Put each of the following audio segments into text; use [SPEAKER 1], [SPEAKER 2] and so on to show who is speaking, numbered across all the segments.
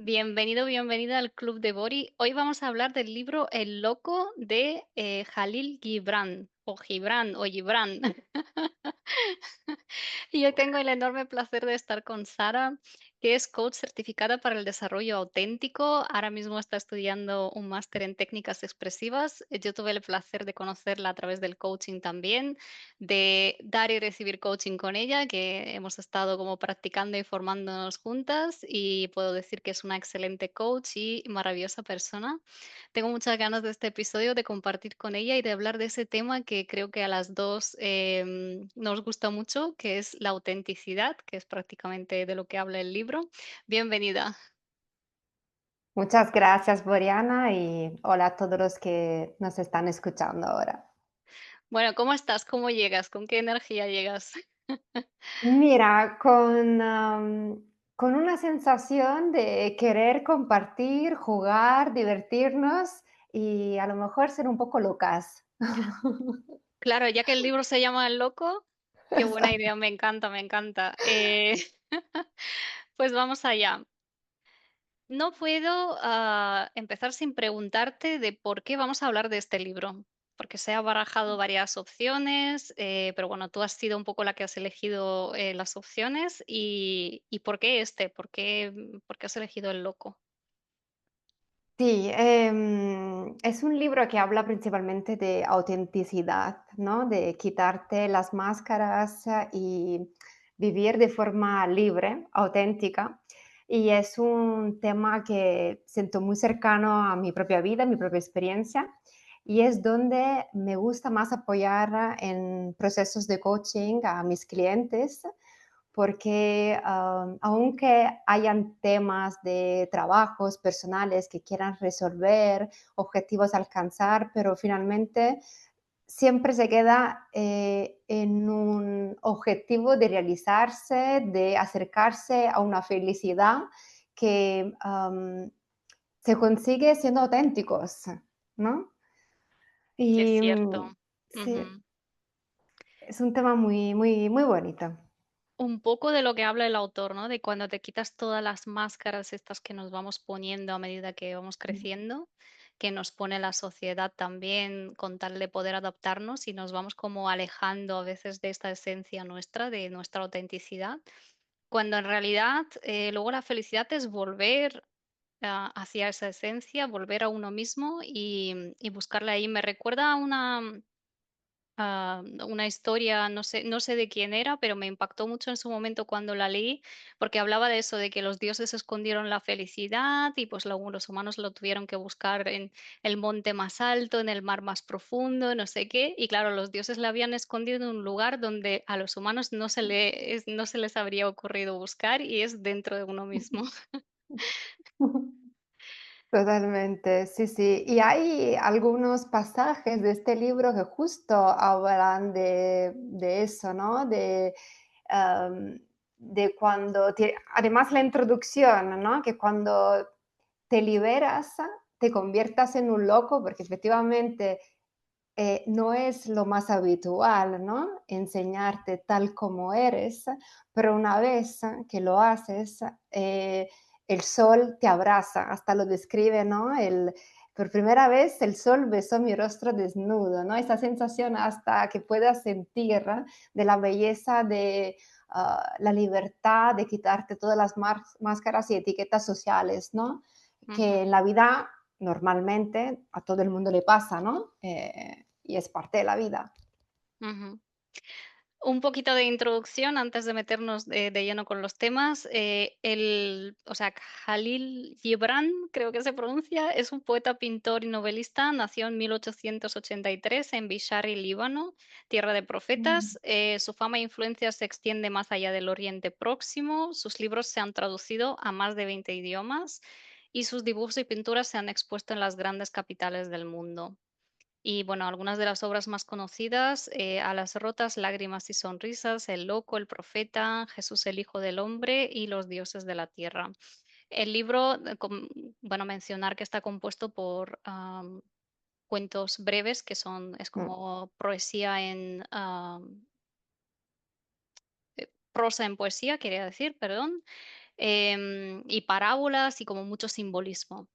[SPEAKER 1] Bienvenido, bienvenida al Club de Bori. Hoy vamos a hablar del libro El Loco de Jalil Gibran, o Gibran, o Gibran. Y yo tengo el enorme placer de estar con Sara, que es coach certificada para el desarrollo auténtico. Ahora mismo está estudiando un máster en técnicas expresivas. Yo tuve el placer de conocerla a través del coaching también, de dar y recibir coaching con ella, que hemos estado como practicando y formándonos juntas y puedo decir que es una excelente coach y maravillosa persona. Tengo muchas ganas de este episodio de compartir con ella y de hablar de ese tema que creo que a las dos nos gusta mucho, que es la autenticidad, que es prácticamente de lo que habla el libro. Bienvenida.
[SPEAKER 2] Muchas gracias, Boriana, y hola a todos los que nos están escuchando ahora.
[SPEAKER 1] Bueno, ¿cómo estás? ¿Cómo llegas? ¿Con qué energía llegas?
[SPEAKER 2] Mira, con una sensación de querer compartir, jugar, divertirnos y a lo mejor ser un poco locas.
[SPEAKER 1] Claro, ya que el libro se llama El Loco, qué buena
[SPEAKER 2] Exacto.
[SPEAKER 1] idea, me encanta, me encanta. Pues vamos allá. No puedo empezar sin preguntarte de por qué vamos a hablar de este libro, porque se ha barajado varias opciones, pero bueno, tú has sido un poco la que has elegido las opciones y ¿por qué este? ¿Por qué has elegido El Loco?
[SPEAKER 2] Sí, es un libro que habla principalmente de autenticidad, ¿no? De quitarte las máscaras y vivir de forma libre, auténtica. Y es un tema que siento muy cercano a mi propia vida, a mi propia experiencia. Y es donde me gusta más apoyar en procesos de coaching a mis clientes porque aunque hayan temas de trabajos personales que quieran resolver, objetivos a alcanzar, pero finalmente siempre se queda en un objetivo de realizarse, de acercarse a una felicidad que se consigue siendo auténticos, ¿no?
[SPEAKER 1] Es
[SPEAKER 2] Y
[SPEAKER 1] cierto.
[SPEAKER 2] sí,
[SPEAKER 1] Ujú.
[SPEAKER 2] es un tema muy, muy, muy bonito.
[SPEAKER 1] Un poco de lo que habla el autor, ¿no? De cuando te quitas todas las máscaras estas que nos vamos poniendo a medida que vamos creciendo, que nos pone la sociedad también con tal de poder adaptarnos y nos vamos como alejando a veces de esta esencia nuestra, de nuestra autenticidad, cuando en realidad luego la felicidad es volver hacia esa esencia, volver a uno mismo y buscarla ahí. Me recuerda a una historia, no sé de quién era, pero me impactó mucho en su momento cuando la leí, porque hablaba de eso, de que los dioses escondieron la felicidad y pues los humanos lo tuvieron que buscar en el monte más alto, en el mar más profundo, no sé qué, y claro, los dioses la habían escondido en un lugar donde a los humanos no se les habría ocurrido buscar y es dentro de uno mismo.
[SPEAKER 2] Totalmente, sí, sí. Y hay algunos pasajes de este libro que justo hablan de eso, ¿no? Am, de cuando, además la introducción, ¿no? Que cuando te liberas, te conviertas en un loco, porque efectivamente no es lo más habitual, ¿no? Enseñarte tal como eres, pero una vez que lo haces, el sol te abraza, hasta lo describe, ¿no? Por primera vez el sol besó mi rostro desnudo, ¿no? Esa sensación hasta que puedas sentir de la belleza de la libertad de quitarte todas las máscaras y etiquetas sociales, ¿no? Que en
[SPEAKER 1] Ujú,
[SPEAKER 2] la vida normalmente a todo el mundo le pasa, ¿no? Y es parte de la vida.
[SPEAKER 1] ujú. Un poquito de introducción antes de meternos de lleno con los temas. O sea, Jalil Gibran, creo que se pronuncia, es un poeta, pintor y novelista. Nació en 1883 en Bishari, Líbano, tierra de
[SPEAKER 2] Mm.
[SPEAKER 1] profetas. Su fama e influencia se extiende más allá del Oriente Próximo. Sus libros se han traducido a más de 20 idiomas y sus dibujos y pinturas se han expuesto en las grandes capitales del mundo. Y bueno, algunas de las obras más conocidas, Alas rotas, Lágrimas y sonrisas, El loco, El profeta, Jesús el Hijo del Hombre y Los dioses de la tierra. El libro, bueno, mencionar que está compuesto por cuentos breves, es
[SPEAKER 2] Mm.
[SPEAKER 1] como poesía prosa en poesía, quería decir, perdón, y parábolas y como mucho simbolismo.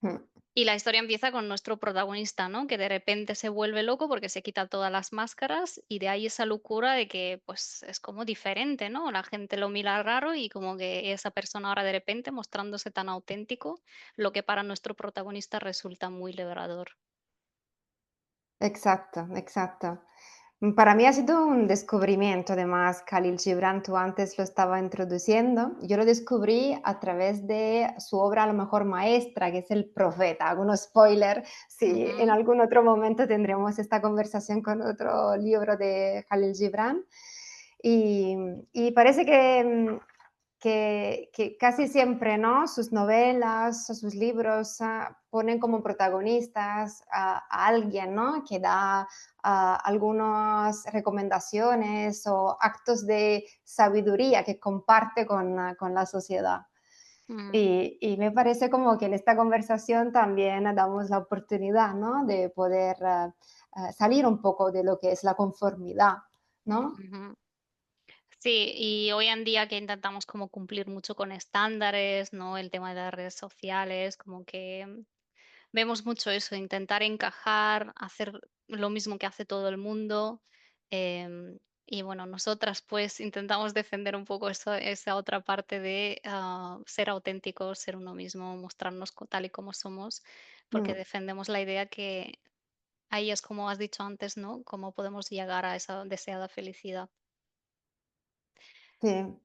[SPEAKER 2] Mm.
[SPEAKER 1] Y la historia empieza con nuestro protagonista, ¿no? Que de repente se vuelve loco porque se quita todas las máscaras y de ahí esa locura de que pues es como diferente, ¿no? La gente lo mira raro y como que esa persona ahora de repente mostrándose tan auténtico, lo que para nuestro protagonista resulta muy liberador.
[SPEAKER 2] Exacto, exacto. Para mí ha sido un descubrimiento, además, Khalil Gibran, tú antes lo estaba introduciendo. Yo lo descubrí a través de su obra, a lo mejor maestra, que es El Profeta. Hago un spoiler, si en
[SPEAKER 1] Ujú,
[SPEAKER 2] algún otro momento tendremos esta conversación con otro libro de Khalil Gibran. Y, y parece que casi siempre, ¿no? Sus novelas, sus libros ponen como protagonistas a alguien, ¿no? Que da algunas recomendaciones o actos de sabiduría que comparte con la sociedad.
[SPEAKER 1] ujú,
[SPEAKER 2] Y me parece como que en esta conversación también damos la oportunidad, ¿no? De poder salir un poco de lo que es la conformidad, ¿no?
[SPEAKER 1] ujú. Sí, y hoy en día que intentamos como cumplir mucho con estándares, ¿no? El tema de las redes sociales, como que vemos mucho eso, intentar encajar, hacer lo mismo que hace todo el mundo. Y bueno, nosotras pues intentamos defender un poco esa otra parte de ser auténticos, ser uno mismo, mostrarnos tal y como somos, porque
[SPEAKER 2] Mm,
[SPEAKER 1] defendemos la idea que ahí es como has dicho antes, ¿no? Cómo podemos llegar a esa deseada felicidad.
[SPEAKER 2] sí.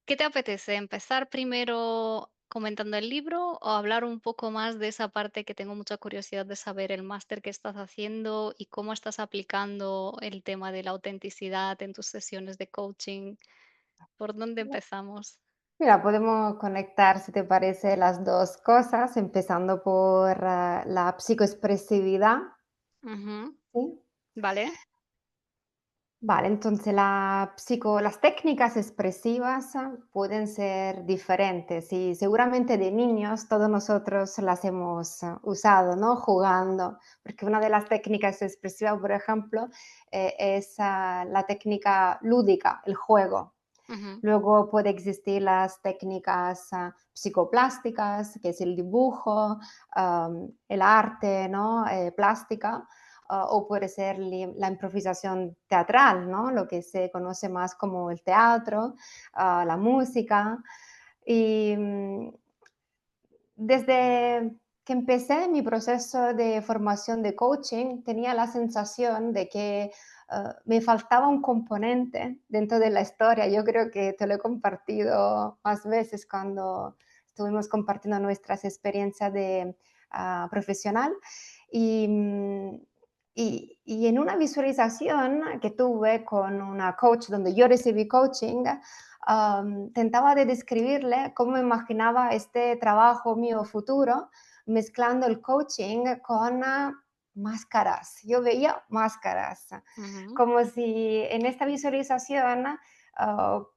[SPEAKER 1] ¿Qué te apetece? ¿Empezar primero comentando el libro o hablar un poco más de esa parte que tengo mucha curiosidad de saber el máster que estás haciendo y cómo estás aplicando el tema de la autenticidad en tus sesiones de coaching? ¿Por dónde empezamos?
[SPEAKER 2] Mira, podemos conectar, si te parece, las dos cosas, empezando por la psicoexpresividad,
[SPEAKER 1] Ujú,
[SPEAKER 2] ¿sí?
[SPEAKER 1] vale.
[SPEAKER 2] Vale, entonces las técnicas expresivas pueden ser diferentes y seguramente de niños todos nosotros las hemos usado, ¿no? Jugando, porque una de las técnicas expresivas, por ejemplo, es la técnica lúdica, el juego.
[SPEAKER 1] Ujú,
[SPEAKER 2] Luego puede existir las técnicas psicoplásticas, que es el dibujo, el arte, ¿no? Plástica, o puede ser la improvisación teatral, ¿no? Lo que se conoce más como el teatro, la música. Y desde que empecé mi proceso de formación de coaching, tenía la sensación de que me faltaba un componente dentro de la historia. Yo creo que te lo he compartido más veces cuando estuvimos compartiendo nuestras experiencias de profesional. Y, y en una visualización que tuve con una coach donde yo recibí coaching, tentaba de describirle cómo imaginaba este trabajo mío futuro, mezclando el coaching con máscaras. Yo veía máscaras,
[SPEAKER 1] ujú,
[SPEAKER 2] como si en esta visualización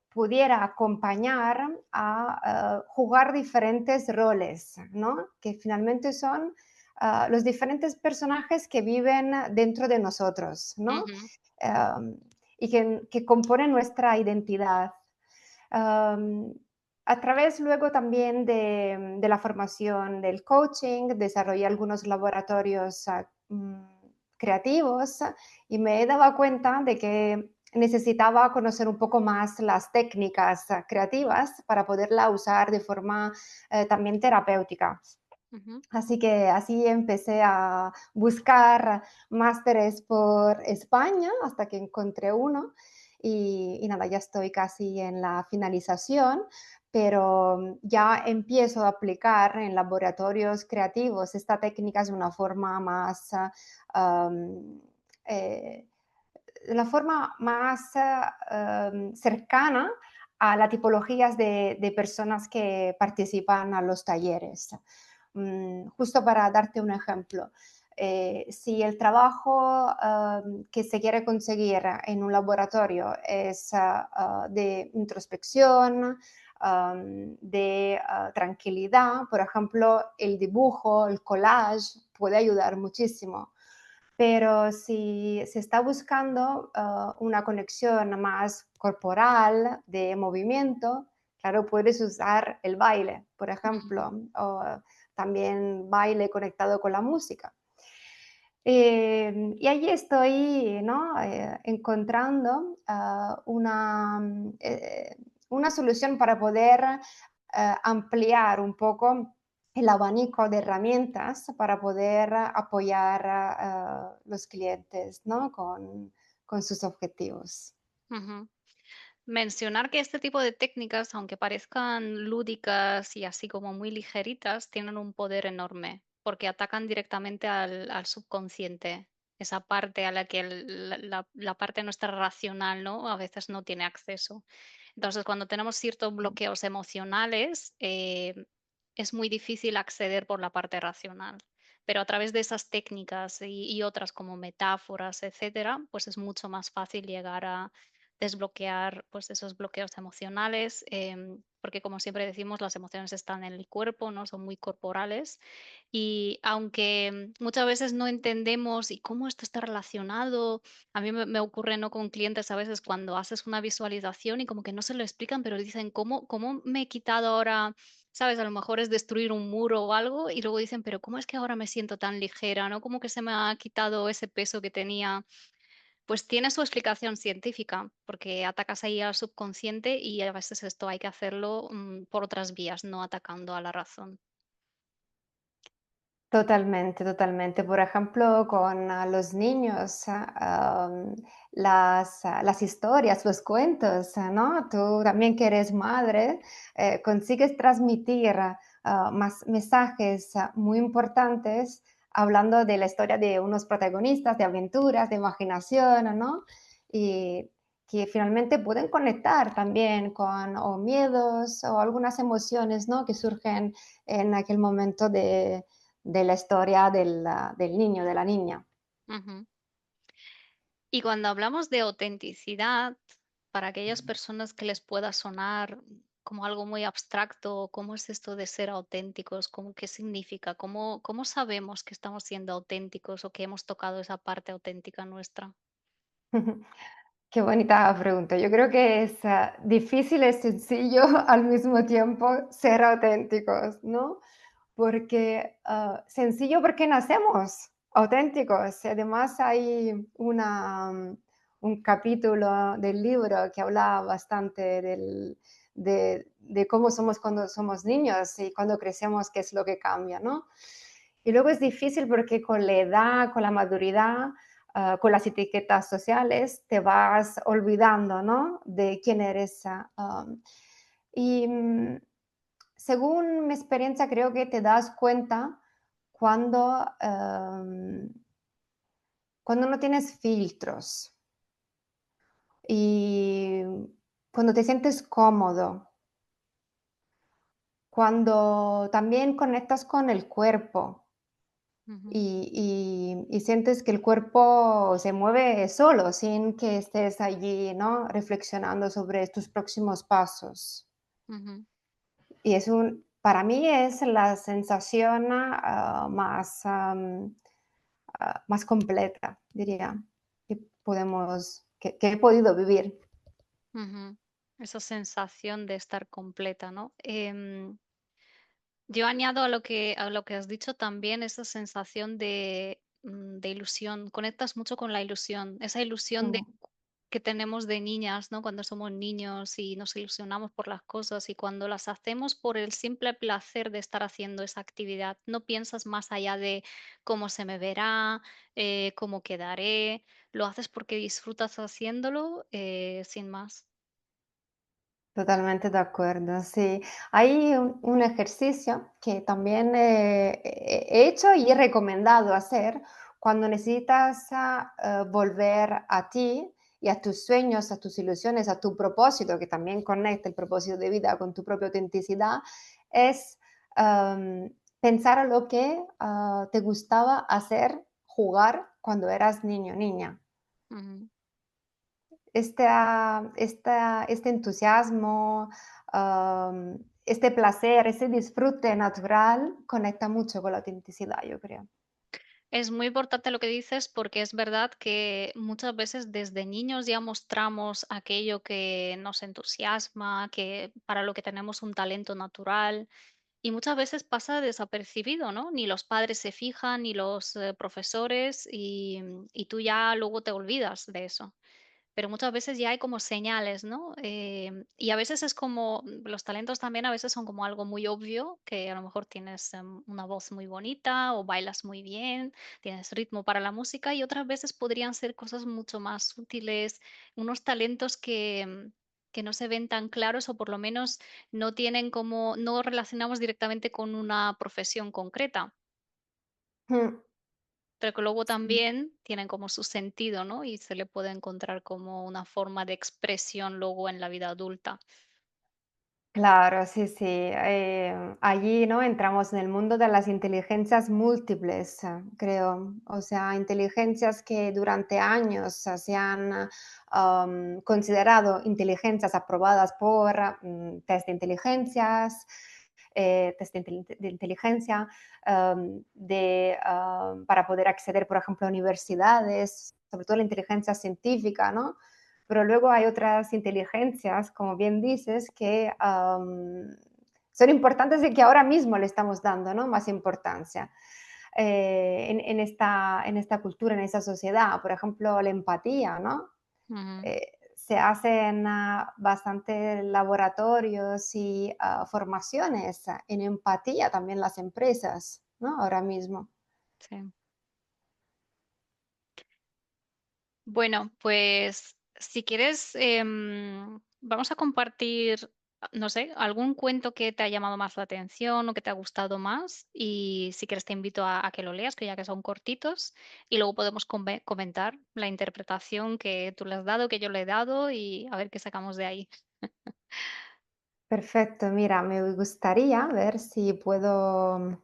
[SPEAKER 2] pudiera acompañar a jugar diferentes roles, ¿no? Que finalmente son los diferentes personajes que viven dentro de nosotros, ¿no?
[SPEAKER 1] ujú,
[SPEAKER 2] Em, y que componen nuestra identidad. Am, a través luego también de la formación del coaching, desarrollé algunos laboratorios creativos y me he dado cuenta de que necesitaba conocer un poco más las técnicas creativas para poderla usar de forma también terapéutica.
[SPEAKER 1] ujú.
[SPEAKER 2] Así que así empecé a buscar másteres por España hasta que encontré uno y nada, ya estoy casi en la finalización, pero ya empiezo a aplicar en laboratorios creativos esta técnica de una forma más, am, eh, de una forma más cercana a las tipologías de personas que participan a los talleres. Justo para darte un ejemplo, si el trabajo que se quiere conseguir en un laboratorio es de introspección, de tranquilidad, por ejemplo, el dibujo, el collage puede ayudar muchísimo. Pero si se está buscando una conexión más corporal, de movimiento, Claro, puedes usar el baile, por
[SPEAKER 1] Ujú,
[SPEAKER 2] ejemplo, o también baile conectado con la música. Y allí estoy, ¿no? Encontrando una solución para poder ampliar un poco el abanico de herramientas para poder apoyar a los clientes, ¿no? Con sus objetivos.
[SPEAKER 1] ujú. Mencionar que este tipo de técnicas, aunque parezcan lúdicas y así como muy ligeritas, tienen un poder enorme, porque atacan directamente al subconsciente, esa parte a la que la parte nuestra racional, ¿no? A veces no tiene acceso. Entonces, cuando tenemos ciertos bloqueos emocionales, es muy difícil acceder por la parte racional. Pero a través de esas técnicas y otras como metáforas, etcétera, pues es mucho más fácil llegar a desbloquear pues esos bloqueos emocionales, porque como siempre decimos, las emociones están en el cuerpo, ¿no? Son muy corporales y aunque muchas veces no entendemos y cómo esto está relacionado, a mí me ocurre, ¿no? Con clientes a veces cuando haces una visualización y como que no se lo explican, pero dicen, ¿cómo me he quitado ahora? ¿Sabes? A lo mejor es destruir un muro o algo y luego dicen, pero ¿cómo es que ahora me siento tan ligera? ¿No? Como que se me ha quitado ese peso que tenía. Pues tiene su explicación científica, porque atacas ahí al subconsciente y a veces esto hay que hacerlo por otras vías, no atacando a la razón.
[SPEAKER 2] Totalmente, totalmente. Por ejemplo, con los niños, las historias, los cuentos, ¿no? Tú también que eres madre, consigues transmitir más mensajes muy importantes hablando de la historia de unos protagonistas, de aventuras, de imaginación, ¿no? Y que finalmente pueden conectar también con o miedos o algunas emociones, ¿no? Que surgen en aquel momento de la historia del niño, de la niña.
[SPEAKER 1] Ujú. Y cuando hablamos de autenticidad, para aquellas personas que les pueda sonar como algo muy abstracto, ¿cómo es esto de ser auténticos? ¿Qué significa? ¿Cómo sabemos que estamos siendo auténticos o que hemos tocado esa parte auténtica nuestra?
[SPEAKER 2] Qué bonita pregunta. Yo creo que es difícil y sencillo al mismo tiempo ser auténticos, ¿no? Porque sencillo porque nacemos auténticos. Además hay un capítulo del libro que habla bastante de cómo somos cuando somos niños y cuando crecemos, qué es lo que cambia, ¿no? Y luego es difícil porque con la edad, con la maduridad, con las etiquetas sociales, te vas olvidando, ¿no? De quién eres. Y según mi experiencia, creo que te das cuenta cuando, cuando no tienes filtros y cuando te sientes cómodo, cuando también conectas con el cuerpo
[SPEAKER 1] Ujú,
[SPEAKER 2] y sientes que el cuerpo se mueve solo sin que estés allí, ¿no? Reflexionando sobre tus próximos pasos.
[SPEAKER 1] ujú.
[SPEAKER 2] Y para mí es la sensación más completa, diría, que he podido vivir.
[SPEAKER 1] Ujú. Esa sensación de estar completa, ¿no? Yo añado a lo que has dicho también esa sensación de ilusión. Conectas mucho con la ilusión, esa ilusión
[SPEAKER 2] Mm,
[SPEAKER 1] que tenemos de niñas, ¿no? Cuando somos niños y nos ilusionamos por las cosas y cuando las hacemos por el simple placer de estar haciendo esa actividad, no piensas más allá de cómo se me verá, cómo quedaré, lo haces porque disfrutas haciéndolo, sin más.
[SPEAKER 2] totalmente de acuerdo, sí. Hay un ejercicio que también he hecho y he recomendado hacer cuando necesitas volver a ti y a tus sueños, a tus ilusiones, a tu propósito, que también conecta el propósito de vida con tu propia autenticidad, es pensar a lo que te gustaba hacer, jugar cuando eras niño o niña.
[SPEAKER 1] Ujú,
[SPEAKER 2] Este entusiasmo, este placer, ese disfrute natural conecta mucho con la autenticidad, yo creo.
[SPEAKER 1] Es muy importante lo que dices porque es verdad que muchas veces desde niños ya mostramos aquello que nos entusiasma, que para lo que tenemos un talento natural y muchas veces pasa desapercibido, ¿no? Ni los padres se fijan, ni los profesores y tú ya luego te olvidas de eso. Pero muchas veces ya hay como señales, ¿no? Y a veces es como, los talentos también a veces son como algo muy obvio, que a lo mejor tienes una voz muy bonita o bailas muy bien, tienes ritmo para la música y otras veces podrían ser cosas mucho más sutiles, unos talentos que no se ven tan claros o por lo menos no tienen como, no relacionamos directamente con una profesión concreta.
[SPEAKER 2] Mm,
[SPEAKER 1] Pero que luego
[SPEAKER 2] sí.
[SPEAKER 1] también tienen como su sentido, ¿no? Y se le puede encontrar como una forma de expresión luego en la vida adulta.
[SPEAKER 2] Claro, sí, sí. Allí, ¿no? Entramos en el mundo de las inteligencias múltiples, creo. O sea, inteligencias que durante años se han considerado inteligencias aprobadas por test de inteligencias, de inteligencia, para poder acceder, por ejemplo, a universidades, sobre todo la inteligencia científica, ¿no? Pero luego hay otras inteligencias, como bien dices, que son importantes y que ahora mismo le estamos dando, ¿no? Más importancia en esta cultura, en esta sociedad. Por ejemplo, la empatía, ¿no?
[SPEAKER 1] Ujú,
[SPEAKER 2] Se hacen bastante laboratorios y formaciones en empatía también las empresas, ¿no? Ahora mismo.
[SPEAKER 1] sí. Bueno, pues si quieres, vamos a compartir, no sé, algún cuento que te ha llamado más la atención o que te ha gustado más. Y si quieres, te invito a que lo leas, que ya que son cortitos, y luego podemos comentar la interpretación que tú le has dado, que yo le he dado, y a ver qué sacamos de ahí.
[SPEAKER 2] Perfecto, mira, me gustaría ver si puedo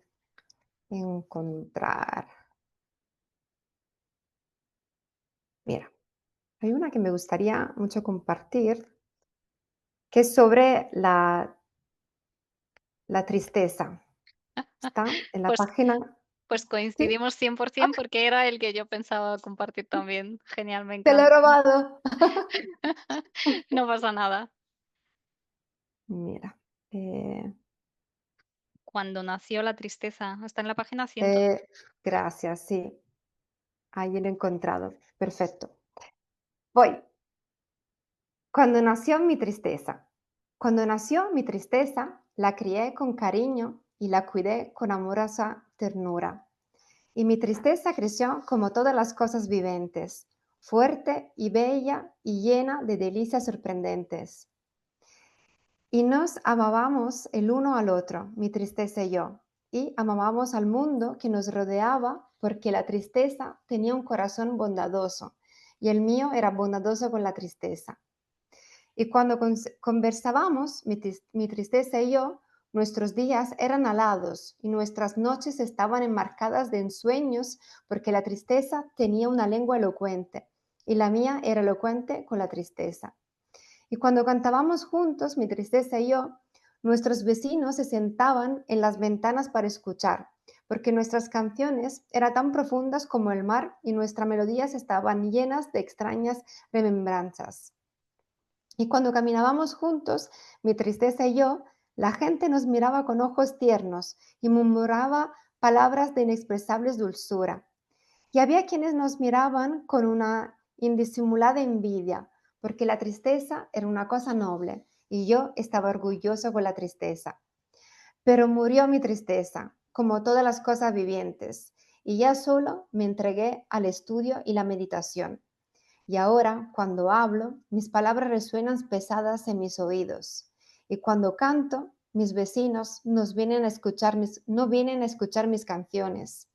[SPEAKER 2] encontrar. Mira, hay una que me gustaría mucho compartir, que es sobre la tristeza. Está en la
[SPEAKER 1] Pues
[SPEAKER 2] página.
[SPEAKER 1] Pues
[SPEAKER 2] Sí,
[SPEAKER 1] coincidimos 100% porque era el que yo pensaba compartir también. Genial, me
[SPEAKER 2] te lo he
[SPEAKER 1] encanta.
[SPEAKER 2] robado.
[SPEAKER 1] No pasa nada.
[SPEAKER 2] Mira, eh,
[SPEAKER 1] Cuando nació la tristeza, está en la página 100.
[SPEAKER 2] eh, gracias, sí, ahí lo he encontrado. Perfecto. Voy. Cuando nació mi tristeza. Cuando nació mi tristeza, la crié con cariño y la cuidé con amorosa ternura. Y mi tristeza creció como todas las cosas viventes, fuerte y bella y llena de delicias sorprendentes. Y nos amábamos el uno al otro, mi tristeza y yo, y amábamos al mundo que nos rodeaba porque la tristeza tenía un corazón bondadoso y el mío era bondadoso con la tristeza. Y cuando conversábamos, mi tristeza y yo, nuestros días eran alados y nuestras noches estaban enmarcadas de ensueños porque la tristeza tenía una lengua elocuente y la mía era elocuente con la tristeza. Y cuando cantábamos juntos, mi tristeza y yo, nuestros vecinos se sentaban en las ventanas para escuchar, porque nuestras canciones eran tan profundas como el mar y nuestras melodías estaban llenas de extrañas remembranzas. Y cuando caminábamos juntos, mi tristeza y yo, la gente nos miraba con ojos tiernos y murmuraba palabras de inexpresables dulzura. Y había quienes nos miraban con una indisimulada envidia, porque la tristeza era una cosa noble y yo estaba orgulloso con la tristeza. Pero murió mi tristeza, como todas las cosas vivientes, y ya solo me entregué al estudio y la meditación. Y ahora, cuando hablo, mis palabras resuenan pesadas en mis oídos. Y cuando canto, mis vecinos no vienen a escuchar mis canciones.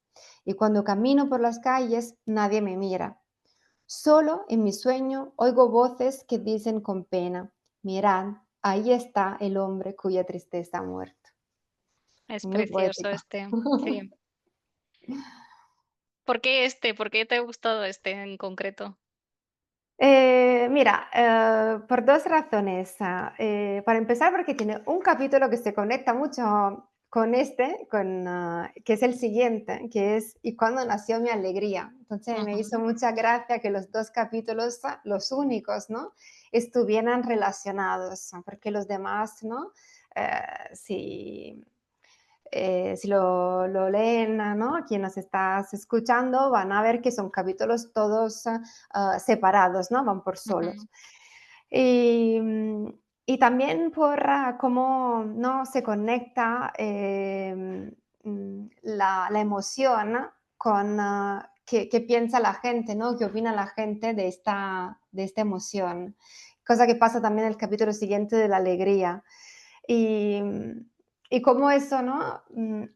[SPEAKER 2] Y cuando camino por las calles, nadie me mira. Solo en mi sueño oigo voces que dicen con pena, mirad, ahí está el hombre cuya tristeza ha muerto.
[SPEAKER 1] Es
[SPEAKER 2] Muy
[SPEAKER 1] precioso
[SPEAKER 2] poética.
[SPEAKER 1] este. Sí. ¿Por qué este? ¿Por qué te ha gustado este en concreto?
[SPEAKER 2] Mira, por dos razones. Para empezar, porque tiene un capítulo que se conecta mucho con este, que es el siguiente, que es ¿Y cuándo nació mi alegría? Entonces me hizo
[SPEAKER 1] Ujú,
[SPEAKER 2] mucha gracia que los 2 capítulos, los únicos, ¿no? Estuvieran relacionados, porque los demás, ¿no? Si si lo leen, ¿no? Quien nos estás escuchando van a ver que son capítulos todos separados, ¿no? Van por
[SPEAKER 1] ujú,
[SPEAKER 2] solos. Y, y también por cómo no se conecta la emoción con qué piensa la gente, ¿no? ¿Qué opina la gente de esta emoción? Cosa que pasa también en el capítulo siguiente de la alegría. Y, y cómo eso, ¿no?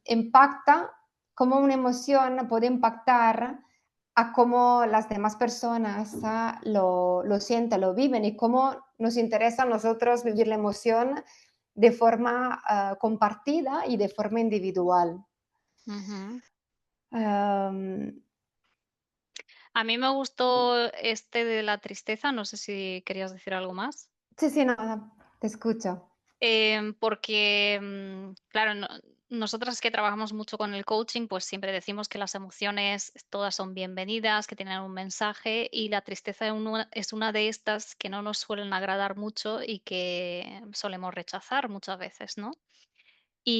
[SPEAKER 2] Impacta, cómo una emoción puede impactar a cómo las demás personas lo sienten, lo viven y cómo nos interesa a nosotros vivir la emoción de forma compartida y de forma individual.
[SPEAKER 1] ujú.
[SPEAKER 2] Am,
[SPEAKER 1] A mí me gustó este de la tristeza, no sé si querías decir algo más.
[SPEAKER 2] sí, sí, nada, te escucho.
[SPEAKER 1] Porque, claro, nosotras que trabajamos mucho con el coaching, pues siempre decimos que las emociones todas son bienvenidas, que tienen un mensaje y la tristeza es una de estas que no nos suelen agradar mucho y que solemos rechazar muchas veces, ¿no?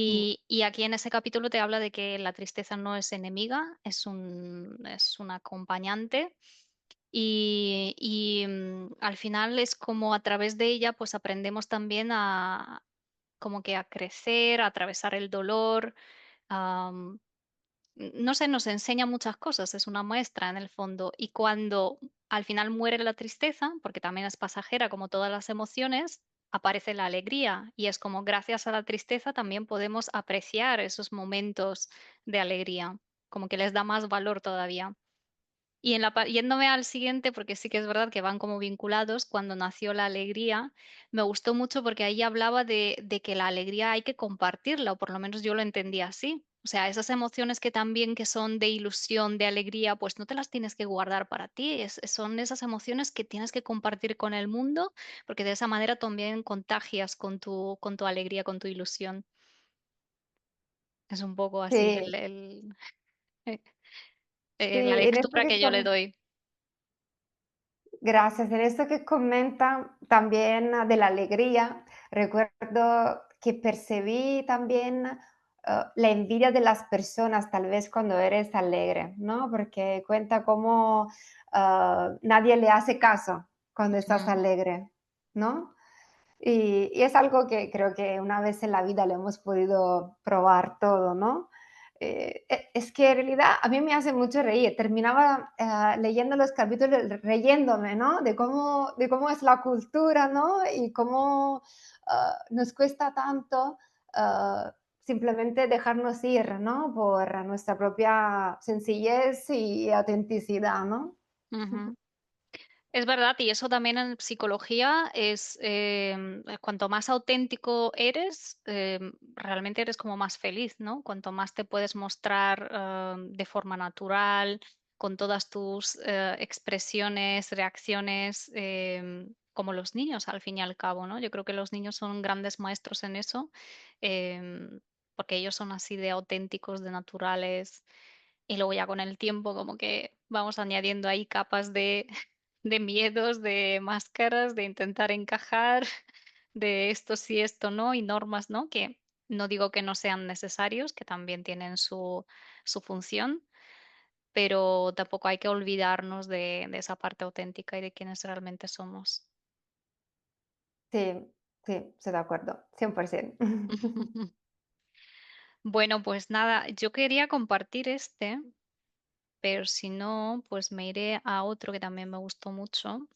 [SPEAKER 2] Mm.
[SPEAKER 1] Y aquí en ese capítulo te habla de que la tristeza no es enemiga, es un acompañante al final es como a través de ella pues aprendemos también a como que a crecer, a atravesar el dolor, am, no sé, nos enseña muchas cosas, es una muestra en el fondo. Y cuando al final muere la tristeza, porque también es pasajera como todas las emociones, aparece la alegría. Y es como gracias a la tristeza también podemos apreciar esos momentos de alegría, como que les da más valor todavía. Y yéndome al siguiente, porque sí que es verdad que van como vinculados, cuando nació la alegría, me gustó mucho porque ahí hablaba de que la alegría hay que compartirla, o por lo menos yo lo entendía así. O sea, esas emociones que también que son de ilusión, de alegría, pues no te las tienes que guardar para ti, son esas emociones que tienes que compartir con el mundo, porque de esa manera también contagias con tu alegría, con tu ilusión. Es un poco así
[SPEAKER 2] Sí, sí,
[SPEAKER 1] la
[SPEAKER 2] en esto
[SPEAKER 1] lectura
[SPEAKER 2] que
[SPEAKER 1] que yo le doy.
[SPEAKER 2] gracias. En esto que comenta también de la alegría, recuerdo que percibí también la envidia de las personas, tal vez cuando eres alegre, ¿no? Porque cuenta cómo nadie le hace caso cuando estás
[SPEAKER 1] Ujú,
[SPEAKER 2] alegre, ¿no? Y es algo que creo que una vez en la vida lo hemos podido probar todo, ¿no? Es que en realidad a mí me hace mucho reír. Terminaba leyendo los capítulos reyéndome, ¿no? De cómo es la cultura, ¿no? Y cómo nos cuesta tanto simplemente dejarnos ir, ¿no? Por nuestra propia sencillez y autenticidad, ¿no?
[SPEAKER 1] ujú. Es verdad, y eso también en psicología cuanto más auténtico eres, realmente eres como más feliz, ¿no? Cuanto más te puedes mostrar de forma natural, con todas tus expresiones, reacciones, como los niños al fin y al cabo, ¿no? Yo creo que los niños son grandes maestros en eso, porque ellos son así de auténticos, de naturales, y luego ya con el tiempo como que vamos añadiendo ahí capas de miedos, de máscaras, de intentar encajar, de esto sí, esto no, y normas, ¿no? Que no digo que no sean necesarios, que también tienen su función, pero tampoco hay que olvidarnos de esa parte auténtica y de quienes realmente somos.
[SPEAKER 2] Sí, sí, estoy de acuerdo, 100%.
[SPEAKER 1] Bueno, pues nada, yo quería compartir este, pero si no, pues me iré a otro que también me gustó mucho,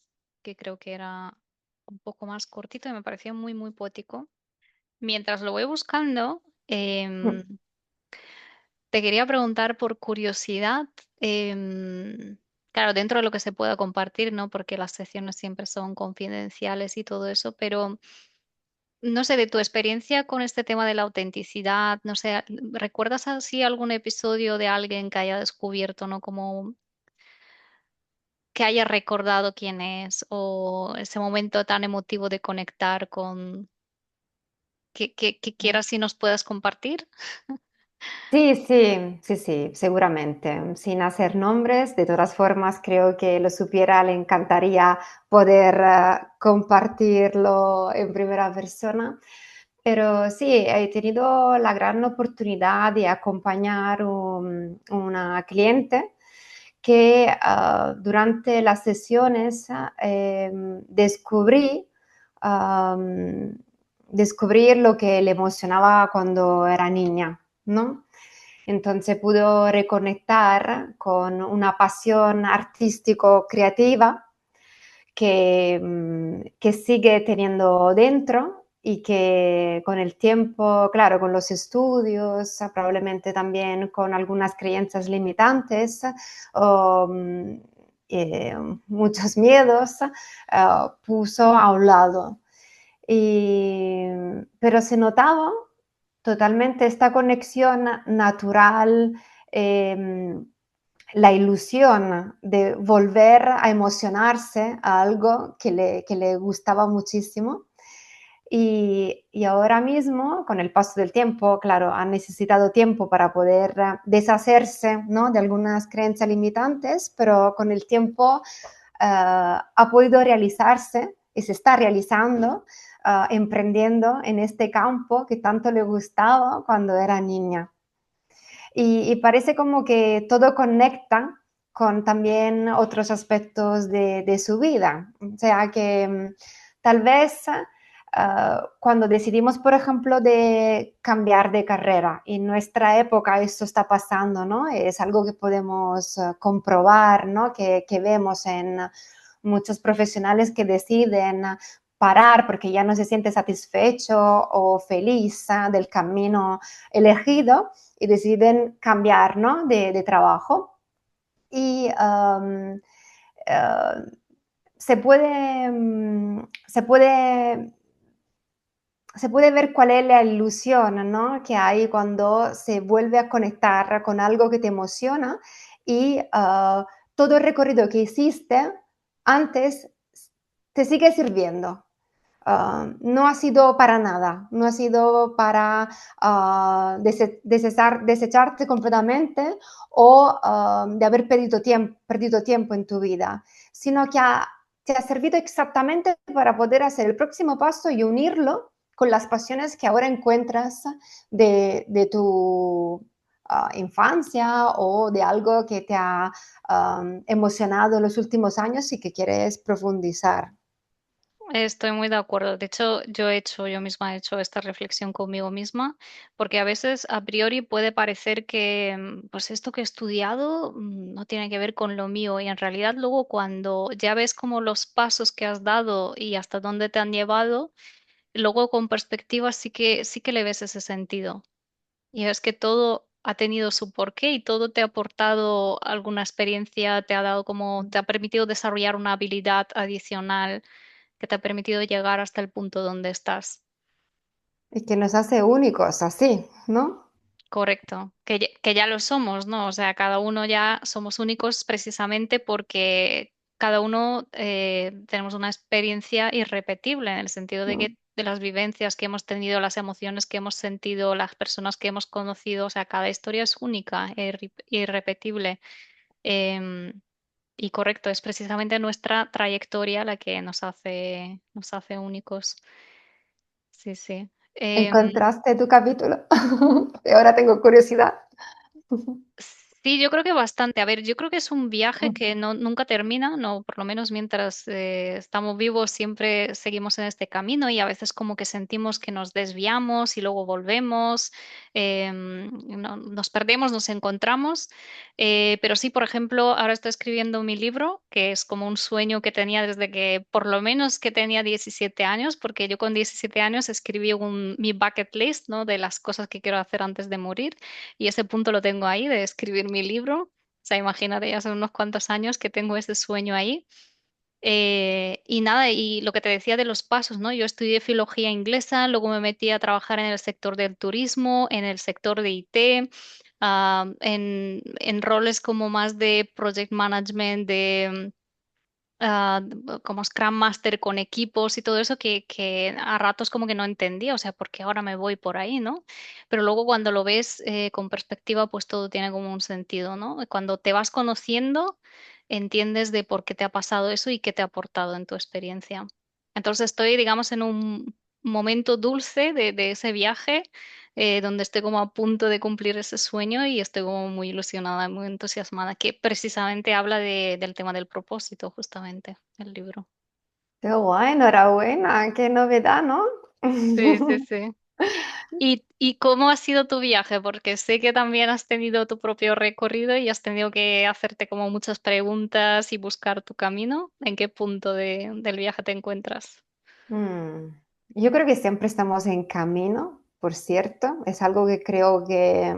[SPEAKER 1] que creo que era un poco más cortito y me pareció muy, muy poético. Mientras lo voy buscando, te quería preguntar por curiosidad, claro, dentro de lo que se pueda compartir, ¿no? Porque las secciones siempre son confidenciales y todo eso, pero no sé, de tu experiencia con este tema de la autenticidad, no sé, ¿recuerdas así algún episodio de alguien que haya descubierto, ¿no? Como que haya recordado quién es o ese momento tan emotivo de conectar con... que quieras y nos puedas compartir?
[SPEAKER 2] Sí, sí, sí, sí, seguramente. Sin hacer nombres, de todas formas, creo que lo supiera, le encantaría poder compartirlo en primera persona. Pero sí, he tenido la gran oportunidad de acompañar una cliente que durante las sesiones am, descubrir lo que le emocionaba cuando era niña, ¿no? Entonces pudo reconectar con una pasión artístico-creativa que sigue teniendo dentro y que con el tiempo, claro, con los estudios, probablemente también con algunas creencias limitantes o muchos miedos, puso a un lado. Pero se notaba totalmente esta conexión natural, eh, la ilusión de volver a emocionarse a algo que le gustaba muchísimo. Y ahora mismo, con el paso del tiempo, claro, han necesitado tiempo para poder deshacerse, ¿no?, de algunas creencias limitantes, pero con el tiempo ha podido realizarse y se está realizando, emprendiendo en este campo que tanto le gustaba cuando era niña. Y parece como que todo conecta con también otros aspectos de su vida. O sea que tal vez cuando decidimos, por ejemplo, de cambiar de carrera, y en nuestra época esto está pasando, ¿no? Es algo que podemos comprobar, ¿no? Que vemos en muchos profesionales que deciden parar porque ya no se siente satisfecho o feliz del camino elegido y deciden cambiar, ¿no?, de trabajo. Y se puede, se puede ver cuál es la ilusión, ¿no?, que hay cuando se vuelve a conectar con algo que te emociona y todo el recorrido que hiciste antes te sigue sirviendo. No ha sido para nada, no ha sido para desecharte completamente o de haber perdido tiempo en tu vida, sino que te ha servido exactamente para poder hacer el próximo paso y unirlo con las pasiones que ahora encuentras de tu infancia o de algo que te ha emocionado en los últimos años y que quieres profundizar.
[SPEAKER 1] Estoy muy de acuerdo. De hecho, yo misma he hecho esta reflexión conmigo misma, porque a veces a priori puede parecer que, pues esto que he estudiado, no tiene que ver con lo mío. Y en realidad luego cuando ya ves como los pasos que has dado y hasta dónde te han llevado, luego con perspectiva sí que le ves ese sentido. Y es que todo ha tenido su porqué y todo te ha aportado alguna experiencia, te ha dado como, te ha permitido desarrollar una habilidad adicional que te ha permitido llegar hasta el punto donde estás.
[SPEAKER 2] Y que nos hace únicos así, ¿no?
[SPEAKER 1] Correcto, que ya lo somos, ¿no? O sea, cada uno ya somos únicos precisamente porque cada uno tenemos una experiencia irrepetible en el sentido de
[SPEAKER 2] Mm.
[SPEAKER 1] que de las vivencias que hemos tenido, las emociones que hemos sentido, las personas que hemos conocido, o sea, cada historia es única, irrepetible. Em, y correcto, es precisamente nuestra trayectoria la que nos hace únicos. Sí, sí.
[SPEAKER 2] ¿Encontraste tu capítulo? Y ahora tengo curiosidad.
[SPEAKER 1] Sí, yo creo que bastante. A ver, yo creo que es un viaje que nunca termina, no, por lo menos mientras estamos vivos siempre seguimos en este camino y a veces como que sentimos que nos desviamos y luego volvemos, nos perdemos, nos encontramos. Pero sí, por ejemplo, ahora estoy escribiendo mi libro, que es como un sueño que tenía desde que, por lo menos que tenía 17 años, porque yo con 17 años escribí mi bucket list, ¿no? De las cosas que quiero hacer antes de morir. Y ese punto lo tengo ahí de escribir mi libro. O sea, imagínate, ya son unos cuantos años que tengo ese sueño ahí. Y nada, y lo que te decía de los pasos, ¿no? Yo estudié filología inglesa, luego me metí a trabajar en el sector del turismo, en el sector de IT, en roles como más de project management, como Scrum Master con equipos y todo eso que a ratos como que no entendía, o sea, ¿por qué ahora me voy por ahí, no? Pero luego cuando lo ves con perspectiva, pues todo tiene como un sentido, ¿no? Cuando te vas conociendo, entiendes de por qué te ha pasado eso y qué te ha aportado en tu experiencia. Entonces estoy, digamos, en un momento dulce de ese viaje donde estoy como a punto de cumplir ese sueño y estoy como muy ilusionada, muy entusiasmada, que precisamente habla del tema del propósito, justamente, el libro.
[SPEAKER 2] Qué guay, enhorabuena, qué novedad, ¿no?
[SPEAKER 1] Sí, sí, sí. ¿Y cómo ha sido tu viaje? Porque sé que también has tenido tu propio recorrido y has tenido que hacerte como muchas preguntas y buscar tu camino. ¿En qué punto del viaje te encuentras?
[SPEAKER 2] Mm, Yo creo que siempre estamos en camino, por cierto. Es algo que creo que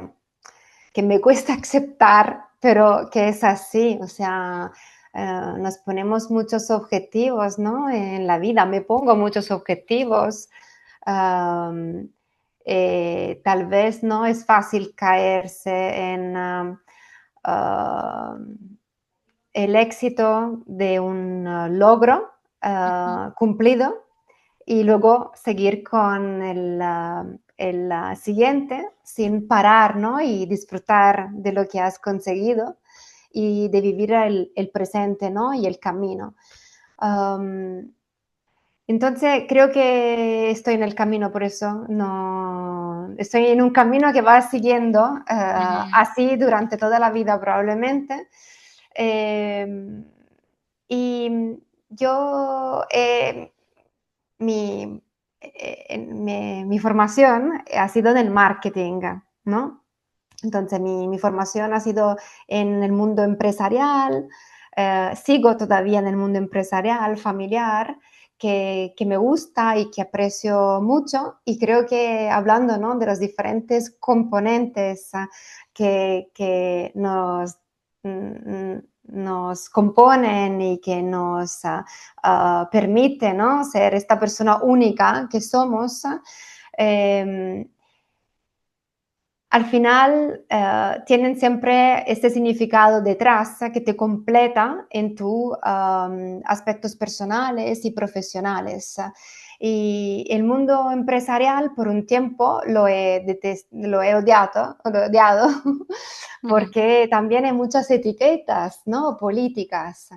[SPEAKER 2] me cuesta aceptar, pero que es así. O sea, nos ponemos muchos objetivos, ¿no? En la vida me pongo muchos objetivos. Am, Tal vez no es fácil caerse en am, el éxito de un logro
[SPEAKER 1] Ujú,
[SPEAKER 2] cumplido y luego seguir con el siguiente sin parar, ¿no? Y disfrutar de lo que has conseguido y de vivir el presente, ¿no? Y el camino. Um, entonces creo que estoy en el camino, por eso no estoy en un camino que va siguiendo
[SPEAKER 1] ujú,
[SPEAKER 2] así durante toda la vida probablemente. Eh, y yo, mi, mi formación ha sido en el marketing, ¿no? Entonces mi formación ha sido en el mundo empresarial, sigo todavía en el mundo empresarial, familiar, que me gusta y que aprecio mucho y creo que hablando, ¿no? De los diferentes componentes que nos componen y que nos permite, ¿no? Ser esta persona única que somos, eh, al final tienen siempre este significado detrás que te completa en tus aspectos personales y profesionales. Y el mundo empresarial por un tiempo lo he odiado
[SPEAKER 1] ujú.
[SPEAKER 2] porque también hay muchas etiquetas, ¿no? Políticas.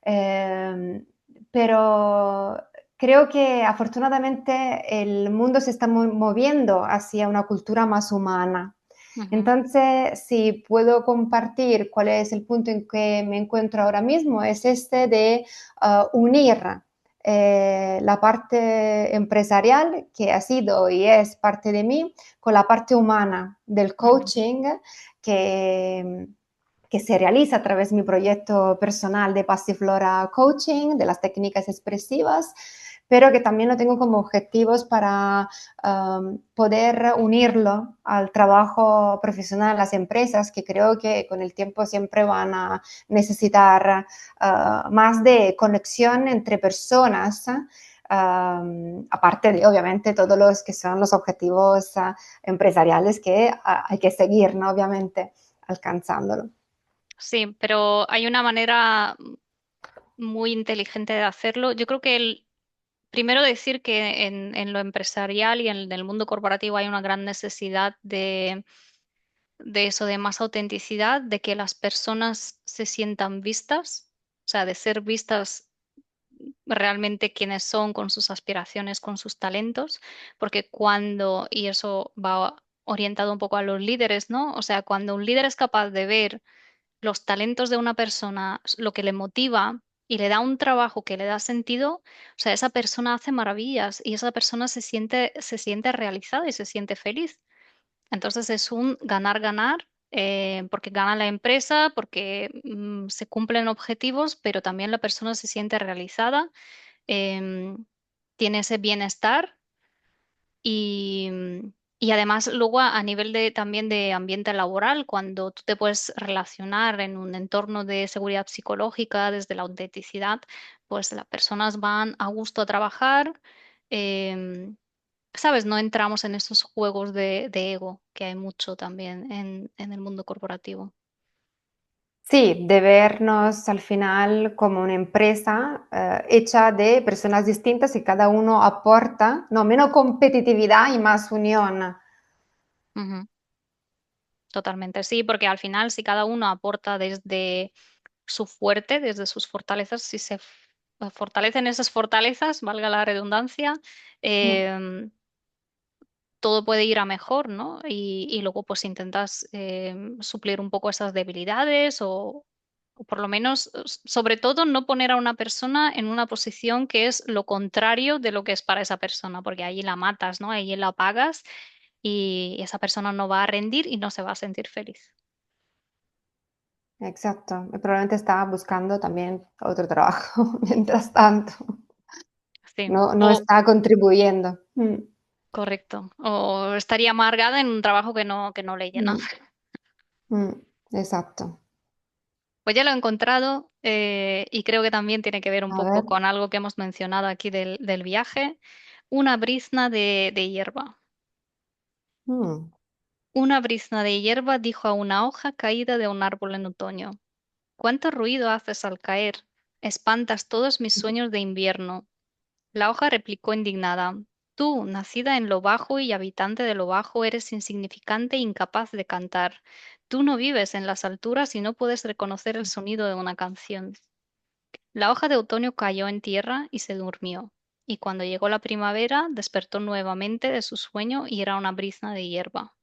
[SPEAKER 2] Eh, pero creo que afortunadamente el mundo se está moviendo hacia una cultura más humana.
[SPEAKER 1] Ujú,
[SPEAKER 2] Entonces, si puedo compartir cuál es el punto en que me encuentro ahora mismo, es este de unir la parte empresarial, que ha sido y es parte de mí, con la parte humana del
[SPEAKER 1] ujú.
[SPEAKER 2] coaching, que, que se realiza a través de mi proyecto personal de Passiflora Coaching, de las técnicas expresivas, pero que también lo tengo como objetivos para poder unirlo al trabajo profesional en las empresas, que creo que con el tiempo siempre van a necesitar más de conexión entre personas. Aparte de obviamente todos los que son los objetivos empresariales que hay que seguir, ¿no? Obviamente, alcanzándolo.
[SPEAKER 1] Sí, pero hay una manera muy inteligente de hacerlo. Yo creo que primero decir que en lo empresarial y en el mundo corporativo hay una gran necesidad de eso, de más autenticidad, de que las personas se sientan vistas, o sea, de ser vistas realmente quienes son con sus aspiraciones, con sus talentos, porque y eso va orientado un poco a los líderes, ¿no? O sea, cuando un líder es capaz de ver los talentos de una persona, lo que le motiva y le da un trabajo que le da sentido, o sea, esa persona hace maravillas y esa persona se siente realizada y se siente feliz. Entonces es un ganar-ganar, porque gana la empresa, porque se cumplen objetivos, pero también la persona se siente realizada, tiene ese bienestar y, y además luego a nivel también de ambiente laboral, cuando tú te puedes relacionar en un entorno de seguridad psicológica desde la autenticidad, pues las personas van a gusto a trabajar. em, ¿Sabes? No entramos en esos juegos de ego que hay mucho también en el mundo corporativo.
[SPEAKER 2] Sí, de vernos al final como una empresa hecha de personas distintas y cada uno aporta, no, menos competitividad y más unión.
[SPEAKER 1] Ujú, totalmente, sí, porque al final si cada uno aporta desde su fuerte, desde sus fortalezas, si fortalecen esas fortalezas, valga la redundancia,
[SPEAKER 2] Mm,
[SPEAKER 1] todo puede ir a mejor, ¿no? Y luego pues intentas suplir un poco esas debilidades o por lo menos, sobre todo, no poner a una persona en una posición que es lo contrario de lo que es para esa persona, porque ahí la matas, ¿no? Ahí la apagas y esa persona no va a rendir y no se va a sentir feliz.
[SPEAKER 2] exacto. Y probablemente estaba buscando también otro trabajo mientras tanto.
[SPEAKER 1] Sí,
[SPEAKER 2] No, no
[SPEAKER 1] o
[SPEAKER 2] está contribuyendo.
[SPEAKER 1] correcto. O estaría amargada en un trabajo que no le llena.
[SPEAKER 2] Mm, mm, exacto.
[SPEAKER 1] Pues ya lo he encontrado y creo que también tiene que ver un
[SPEAKER 2] A ver.
[SPEAKER 1] poco con algo que hemos mencionado aquí del viaje. Una brizna de hierba.
[SPEAKER 2] mm.
[SPEAKER 1] Una brizna de hierba dijo a una hoja caída de un árbol en otoño: ¿Cuánto ruido haces al caer? Espantas todos mis sueños de invierno. La hoja replicó indignada: Tú, nacida en lo bajo y habitante de lo bajo, eres insignificante e incapaz de cantar. Tú no vives en las alturas y no puedes reconocer el sonido de una canción. La hoja de otoño cayó en tierra y se durmió, y cuando llegó la primavera despertó nuevamente de su sueño y era una brizna de hierba.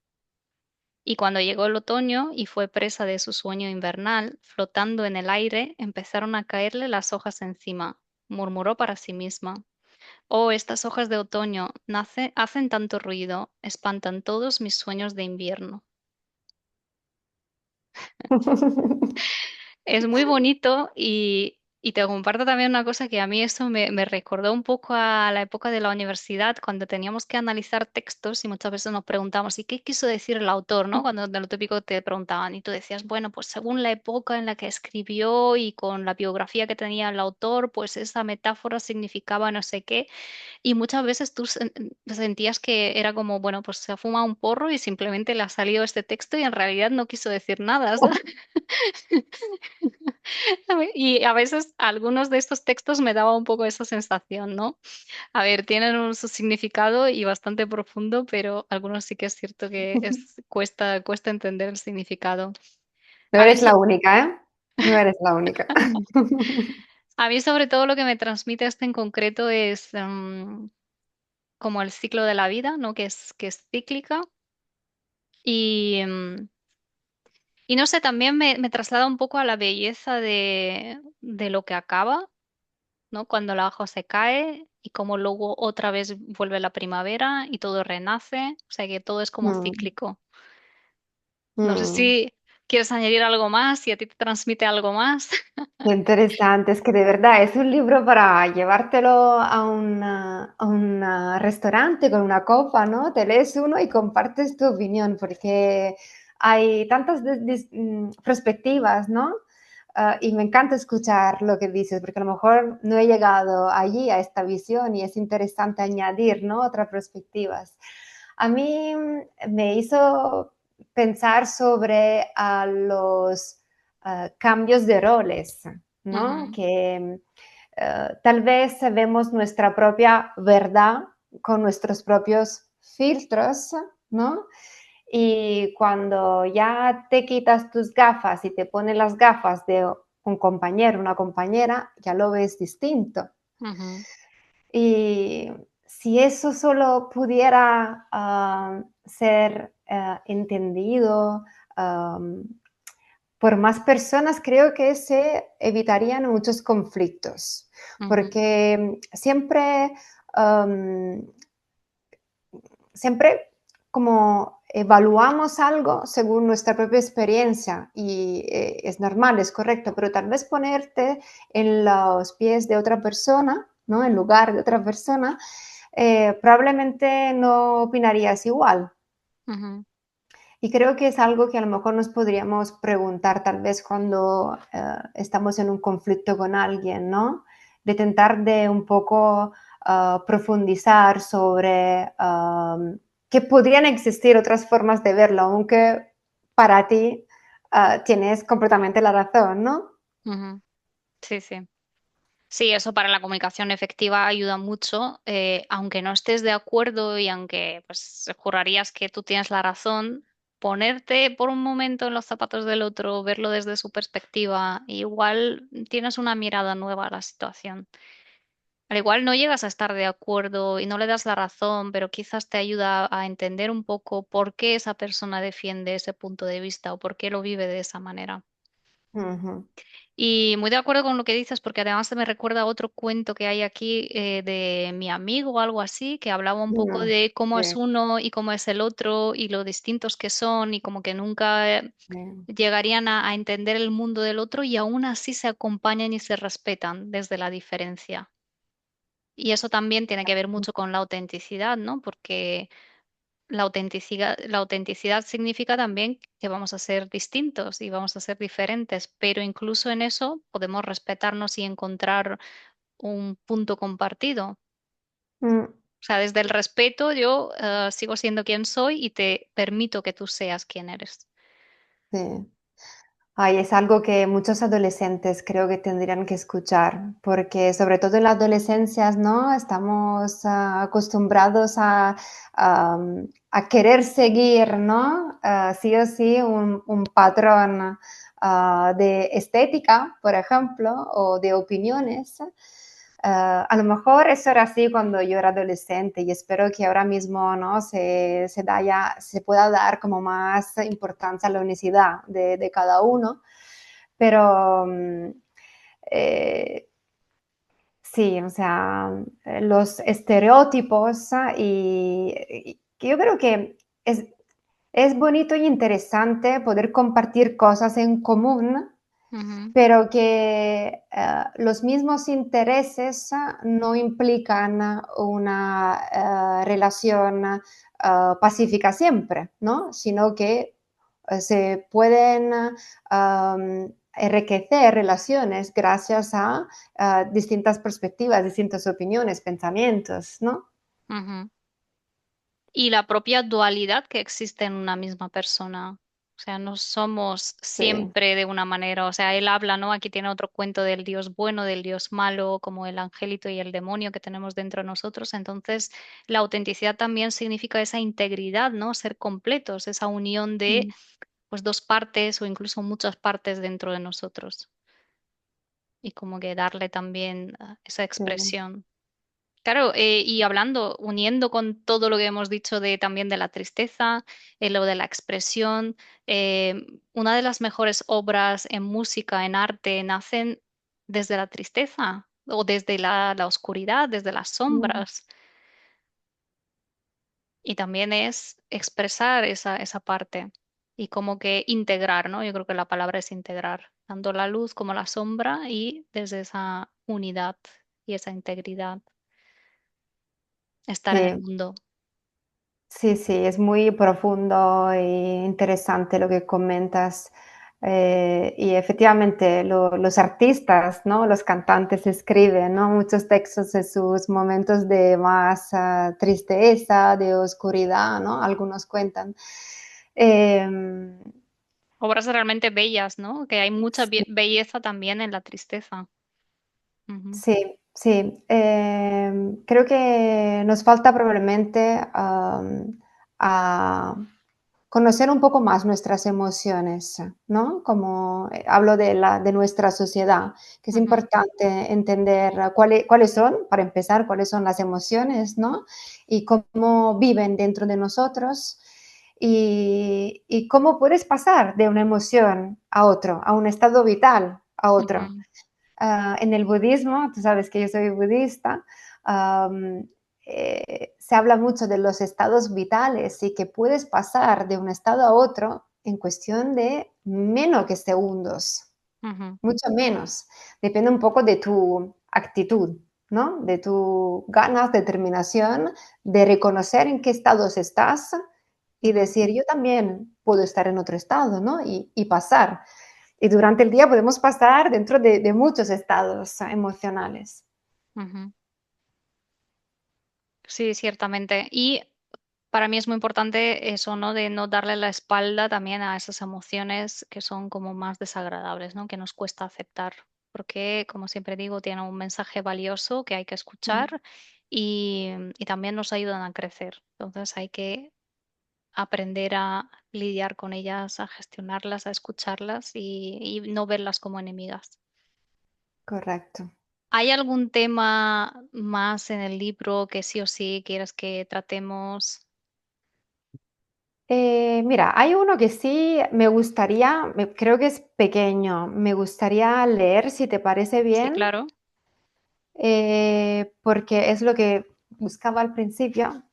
[SPEAKER 1] Y cuando llegó el otoño y fue presa de su sueño invernal, flotando en el aire, empezaron a caerle las hojas encima. Murmuró para sí misma: Oh, estas hojas de otoño hacen tanto ruido, espantan todos mis sueños de invierno. Es muy bonito y te comparto también una cosa que a mí eso me recordó un poco a la época de la universidad, cuando teníamos que analizar textos y muchas veces nos preguntamos, ¿y qué quiso decir el autor? ¿No? Cuando de lo típico te preguntaban y tú decías, bueno, pues según la época en la que escribió y con la biografía que tenía el autor, pues esa metáfora significaba no sé qué. Y muchas veces tú sentías que era como, bueno, pues se ha fumado un porro y simplemente le ha salido este texto y en realidad no quiso decir nada, ¿sabes? Y a veces algunos de estos textos me daba un poco esa sensación, ¿no? A ver, tienen su significado y bastante profundo, pero algunos sí que es cierto que cuesta entender el significado.
[SPEAKER 2] No
[SPEAKER 1] A mí,
[SPEAKER 2] eres la única, ¿eh? No eres la única.
[SPEAKER 1] a mí sobre todo lo que me transmite este en concreto es como el ciclo de la vida, ¿no? Que es cíclica y, y no sé, también me traslada un poco a la belleza de lo que acaba, ¿no? Cuando la hoja se cae y como luego otra vez vuelve la primavera y todo renace, o sea que todo es como
[SPEAKER 2] Mm,
[SPEAKER 1] cíclico. No sé
[SPEAKER 2] mm.
[SPEAKER 1] si quieres añadir algo más, si a ti te transmite algo más.
[SPEAKER 2] Qué interesante, es que de verdad es un libro para llevártelo a un restaurante con una copa, ¿no? Te lees uno y compartes tu opinión, porque hay tantas perspectivas, ¿no? Y me encanta escuchar lo que dices, porque a lo mejor no he llegado allí a esta visión y es interesante añadir, ¿no? Otras perspectivas. A mí me hizo pensar sobre los cambios de roles, ¿no?
[SPEAKER 1] Ujú,
[SPEAKER 2] Que tal vez vemos nuestra propia verdad con nuestros propios filtros, ¿no? Y cuando ya te quitas tus gafas y te pones las gafas de un compañero, una compañera, ya lo ves distinto.
[SPEAKER 1] ujú,
[SPEAKER 2] Y si eso solo pudiera ser entendido por más personas, creo que se evitarían muchos conflictos,
[SPEAKER 1] ujú,
[SPEAKER 2] porque am, siempre como evaluamos algo según nuestra propia experiencia y es normal, es correcto, pero tal vez ponerte en los pies de otra persona, ¿no? En lugar de otra persona, probablemente no opinarías igual.
[SPEAKER 1] ujú,
[SPEAKER 2] Y creo que es algo que a lo mejor nos podríamos preguntar tal vez cuando estamos en un conflicto con alguien, ¿no? De tentar de un poco profundizar sobre que podrían existir otras formas de verlo, aunque para ti tienes completamente la razón, ¿no?
[SPEAKER 1] Ujú. Sí, sí. Sí, eso para la comunicación efectiva ayuda mucho, aunque no estés de acuerdo y aunque pues jurarías que tú tienes la razón, ponerte por un momento en los zapatos del otro, verlo desde su perspectiva, igual tienes una mirada nueva a la situación. Al igual no llegas a estar de acuerdo y no le das la razón, pero quizás te ayuda a entender un poco por qué esa persona defiende ese punto de vista o por qué lo vive de esa manera.
[SPEAKER 2] Ujú.
[SPEAKER 1] Y muy de acuerdo con lo que dices, porque además se me recuerda a otro cuento que hay aquí de mi amigo o algo así, que hablaba un poco
[SPEAKER 2] Mm,
[SPEAKER 1] de cómo es
[SPEAKER 2] sí,
[SPEAKER 1] uno y cómo es el otro y lo distintos que son y como que nunca
[SPEAKER 2] sí.
[SPEAKER 1] llegarían a entender el mundo del otro y aún así se acompañan y se respetan desde la diferencia. Y eso también tiene que ver mucho con la autenticidad, ¿no? Porque la autenticidad significa también que vamos a ser distintos y vamos a ser diferentes, pero incluso en eso podemos respetarnos y encontrar un punto compartido.
[SPEAKER 2] Mm,
[SPEAKER 1] O sea, desde el respeto yo sigo siendo quien soy y te permito que tú seas quien eres.
[SPEAKER 2] sí. Ay, es algo que muchos adolescentes creo que tendrían que escuchar, porque sobre todo en la adolescencia, ¿no? Estamos acostumbrados a querer seguir, ¿no? Sí o sí un patrón de estética, por ejemplo, o de opiniones. A lo mejor eso era así cuando yo era adolescente y espero que ahora mismo, ¿no? Se pueda dar como más importancia a la unicidad de cada uno, pero eh, sí, o sea, los estereotipos y que yo creo que es bonito y interesante poder compartir cosas en común,
[SPEAKER 1] Ujú,
[SPEAKER 2] pero que los mismos intereses no implican una relación pacífica siempre, ¿no? Sino que se pueden enriquecer relaciones gracias a distintas perspectivas, distintas opiniones, pensamientos, ¿no?
[SPEAKER 1] ujú. Y la propia dualidad que existe en una misma persona. O sea, no somos
[SPEAKER 2] Sí.
[SPEAKER 1] siempre de una manera. O sea, él habla, ¿no? Aquí tiene otro cuento del Dios bueno, del Dios malo, como el angelito y el demonio que tenemos dentro de nosotros. Entonces, la autenticidad también significa esa integridad, ¿no? Ser completos, esa unión de
[SPEAKER 2] Mm,
[SPEAKER 1] pues dos partes o incluso muchas partes dentro de nosotros. Y como que darle también esa
[SPEAKER 2] sí.
[SPEAKER 1] expresión. Claro, y hablando, uniendo con todo lo que hemos dicho de también de la tristeza, lo de la expresión, una de las mejores obras en música, en arte, nacen desde la tristeza o desde la oscuridad, desde las
[SPEAKER 2] Mm,
[SPEAKER 1] sombras. Y también es expresar esa parte y como que integrar, ¿no? Yo creo que la palabra es integrar, tanto la luz como la sombra y desde esa unidad y esa integridad, estar en el
[SPEAKER 2] sí.
[SPEAKER 1] mundo.
[SPEAKER 2] Sí, sí, es muy profundo e interesante lo que comentas. Y efectivamente los artistas, ¿no? Los cantantes escriben, ¿no? Muchos textos en sus momentos de más tristeza, de oscuridad, ¿no? Algunos cuentan. Em,
[SPEAKER 1] Obras realmente bellas, ¿no? Que hay mucha
[SPEAKER 2] sí,
[SPEAKER 1] belleza también en la tristeza. Ujú,
[SPEAKER 2] sí, sí. Creo que nos falta probablemente a conocer un poco más nuestras emociones, ¿no? Como hablo de nuestra sociedad, que es
[SPEAKER 1] ujú,
[SPEAKER 2] importante entender cuáles son, para empezar, cuáles son las emociones, ¿no? Y cómo viven dentro de nosotros y cómo puedes pasar de una emoción a otro, a un estado vital a otro.
[SPEAKER 1] ujú,
[SPEAKER 2] En el budismo, tú sabes que yo soy budista, am, se habla mucho de los estados vitales y que puedes pasar de un estado a otro en cuestión de menos que segundos,
[SPEAKER 1] ujú,
[SPEAKER 2] mucho menos. Depende un poco de tu actitud, ¿no? De tu ganas, determinación, de reconocer en qué estados estás y
[SPEAKER 1] ujú,
[SPEAKER 2] decir, yo también puedo estar en otro estado, ¿no? Y pasar. Y durante el día podemos pasar dentro de muchos estados emocionales.
[SPEAKER 1] ujú. Sí, ciertamente. Y para mí es muy importante eso, ¿no? De no darle la espalda también a esas emociones que son como más desagradables, ¿no? Que nos cuesta aceptar, porque, como siempre digo, tienen un mensaje valioso que hay que
[SPEAKER 2] Mm,
[SPEAKER 1] escuchar y también nos ayudan a crecer. Entonces hay que aprender a lidiar con ellas, a gestionarlas, a escucharlas y no verlas como enemigas.
[SPEAKER 2] correcto.
[SPEAKER 1] ¿Hay algún tema más en el libro que sí o sí quieras que tratemos?
[SPEAKER 2] Mira, hay uno que sí me gustaría, creo que es pequeño, me gustaría leer, si te parece
[SPEAKER 1] Sí,
[SPEAKER 2] bien,
[SPEAKER 1] claro.
[SPEAKER 2] porque es lo que buscaba al principio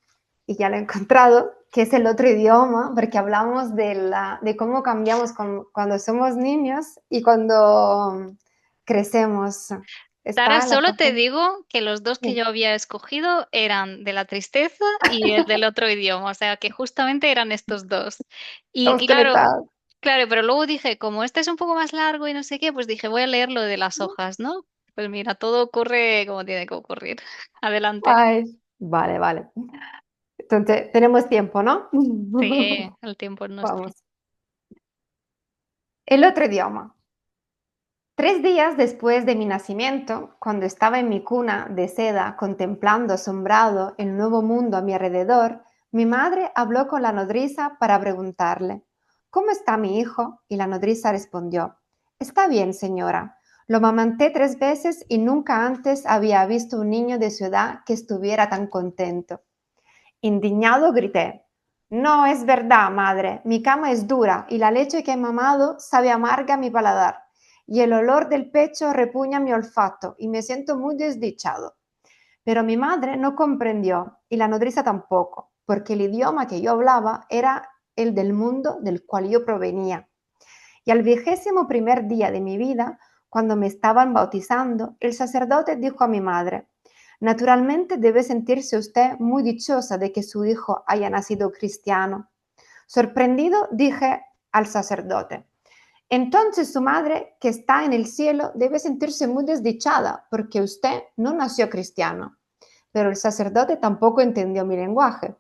[SPEAKER 2] y ya lo he encontrado, que es el otro idioma, porque hablamos de cómo cambiamos cuando somos niños y cuando crecemos.
[SPEAKER 1] Tara,
[SPEAKER 2] Está la
[SPEAKER 1] solo te
[SPEAKER 2] página.
[SPEAKER 1] digo que los dos que
[SPEAKER 2] Sí,
[SPEAKER 1] yo había escogido eran de la tristeza y el del otro idioma, o sea que justamente eran estos dos. Y
[SPEAKER 2] estamos
[SPEAKER 1] claro,
[SPEAKER 2] conectados.
[SPEAKER 1] claro, pero luego dije, como este es un poco más largo y no sé qué, pues dije, voy a leer lo de las hojas, ¿no? Pues mira, todo ocurre como tiene que ocurrir. Adelante.
[SPEAKER 2] Ay, vale, vale. Entonces, tenemos tiempo, ¿no?
[SPEAKER 1] Sí, el tiempo es nuestro.
[SPEAKER 2] Vamos. El otro idioma. 3 días después de mi nacimiento, cuando estaba en mi cuna de seda contemplando asombrado el nuevo mundo a mi alrededor, mi madre habló con la nodriza para preguntarle, ¿cómo está mi hijo? Y la nodriza respondió, está bien, señora. Lo amamanté 3 veces y nunca antes había visto un niño de su edad que estuviera tan contento. Indignado grité, no es verdad, madre, mi cama es dura y la leche que he mamado sabe amarga a mi paladar, y el olor del pecho repuña mi olfato y me siento muy desdichado. Pero mi madre no comprendió y la nodriza tampoco, porque el idioma que yo hablaba era el del mundo del cual yo provenía. Y al 21º día de mi vida, cuando me estaban bautizando, el sacerdote dijo a mi madre, naturalmente debe sentirse usted muy dichosa de que su hijo haya nacido cristiano. Sorprendido, dije al sacerdote, entonces su madre, que está en el cielo, debe sentirse muy desdichada porque usted no nació cristiano. Pero el sacerdote tampoco entendió mi lenguaje.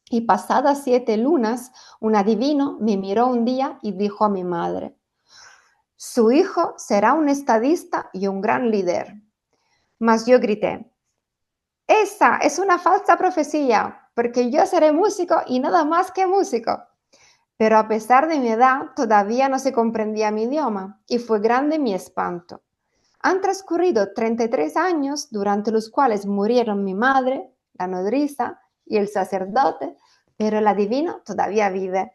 [SPEAKER 2] Y pasadas 7 lunas, un adivino me miró un día y dijo a mi madre, su hijo será un estadista y un gran líder. Mas yo grité, esa es una falsa profecía, porque yo seré músico y nada más que músico. Pero a pesar de mi edad, todavía no se comprendía mi idioma y fue grande mi espanto. Han transcurrido 33 años durante los cuales murieron mi madre, la nodriza y el sacerdote, pero el adivino todavía vive.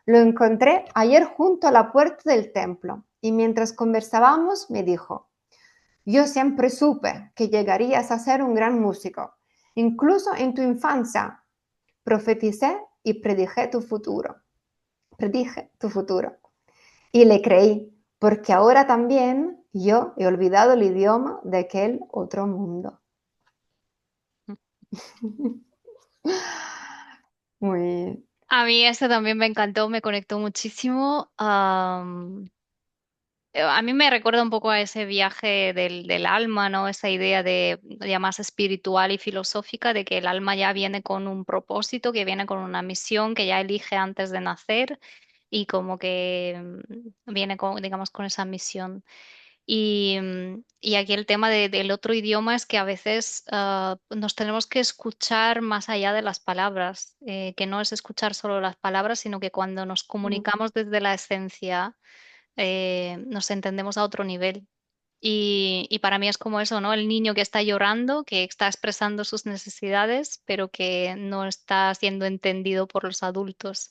[SPEAKER 2] Lo encontré ayer junto a la puerta del templo y mientras conversábamos me dijo, yo siempre supe que llegarías a ser un gran músico. Incluso en tu infancia profeticé y predije tu futuro. Predije tu futuro. Y le creí, porque ahora también yo he olvidado el idioma de aquel otro mundo. Muy...
[SPEAKER 1] A mí este también me encantó, me conectó muchísimo. A mí me recuerda un poco a ese viaje del alma, ¿no? Esa idea de ya más espiritual y filosófica de que el alma ya viene con un propósito, que viene con una misión, que ya elige antes de nacer y como que viene con, digamos, con esa misión. Y aquí el tema del otro idioma es que a veces nos tenemos que escuchar más allá de las palabras, que no es escuchar solo las palabras, sino que cuando nos comunicamos desde la esencia, nos entendemos a otro nivel. Y para mí es como eso, ¿no? El niño que está llorando, que está expresando sus necesidades, pero que no está siendo entendido por los adultos.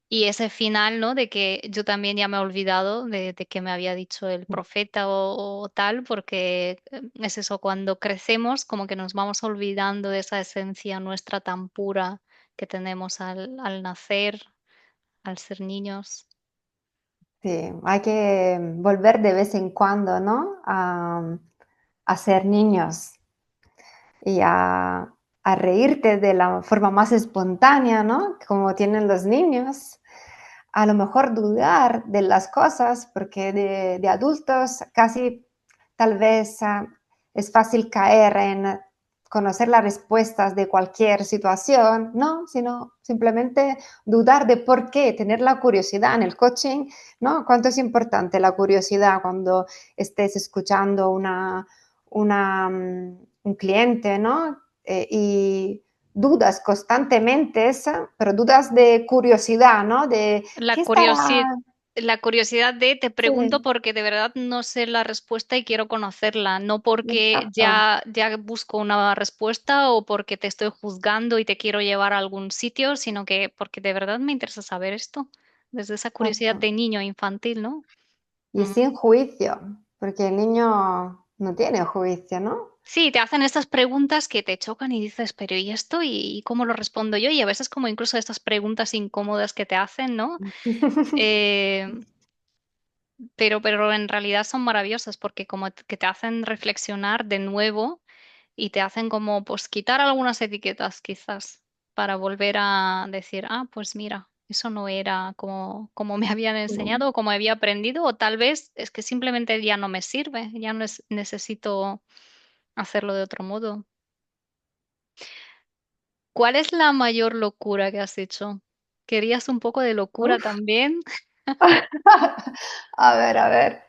[SPEAKER 1] Y ese final, ¿no? De que yo también ya me he olvidado de que me había dicho el profeta o tal, porque es eso, cuando crecemos, como que nos vamos olvidando de esa esencia nuestra tan pura que tenemos al nacer, al ser niños.
[SPEAKER 2] Sí, hay que volver de vez en cuando, ¿no? A ser niños y a reírte de la forma más espontánea, ¿no? Como tienen los niños. A lo mejor dudar de las cosas, porque de adultos casi tal vez es fácil caer conocer las respuestas de cualquier situación, no, sino simplemente dudar de por qué, tener la curiosidad en el coaching, ¿no? Cuánto es importante la curiosidad cuando estés escuchando un cliente, ¿no? Y dudas constantemente, pero dudas de curiosidad, ¿no? De
[SPEAKER 1] La
[SPEAKER 2] qué estará.
[SPEAKER 1] la curiosidad de te pregunto
[SPEAKER 2] Sí,
[SPEAKER 1] porque de verdad no sé la respuesta y quiero conocerla, no porque
[SPEAKER 2] exacto,
[SPEAKER 1] ya busco una respuesta o porque te estoy juzgando y te quiero llevar a algún sitio, sino que porque de verdad me interesa saber esto, desde esa curiosidad
[SPEAKER 2] exacto.
[SPEAKER 1] de niño infantil, ¿no?
[SPEAKER 2] Y
[SPEAKER 1] Mm.
[SPEAKER 2] sin juicio, porque el niño no tiene juicio, ¿no?
[SPEAKER 1] Sí, te hacen estas preguntas que te chocan y dices, pero ¿y esto? ¿Y cómo lo respondo yo? Y a veces como incluso estas preguntas incómodas que te hacen, ¿no? Eh, pero en realidad son maravillosas porque como que te hacen reflexionar de nuevo y te hacen como pues quitar algunas etiquetas quizás para volver a decir, ah, pues mira, eso no era como me habían enseñado o como había aprendido o tal vez es que simplemente ya no me sirve, ya no necesito hacerlo de otro modo. ¿Cuál es la mayor locura que has hecho? ¿Querías un poco de locura
[SPEAKER 2] Uf.
[SPEAKER 1] también?
[SPEAKER 2] A ver,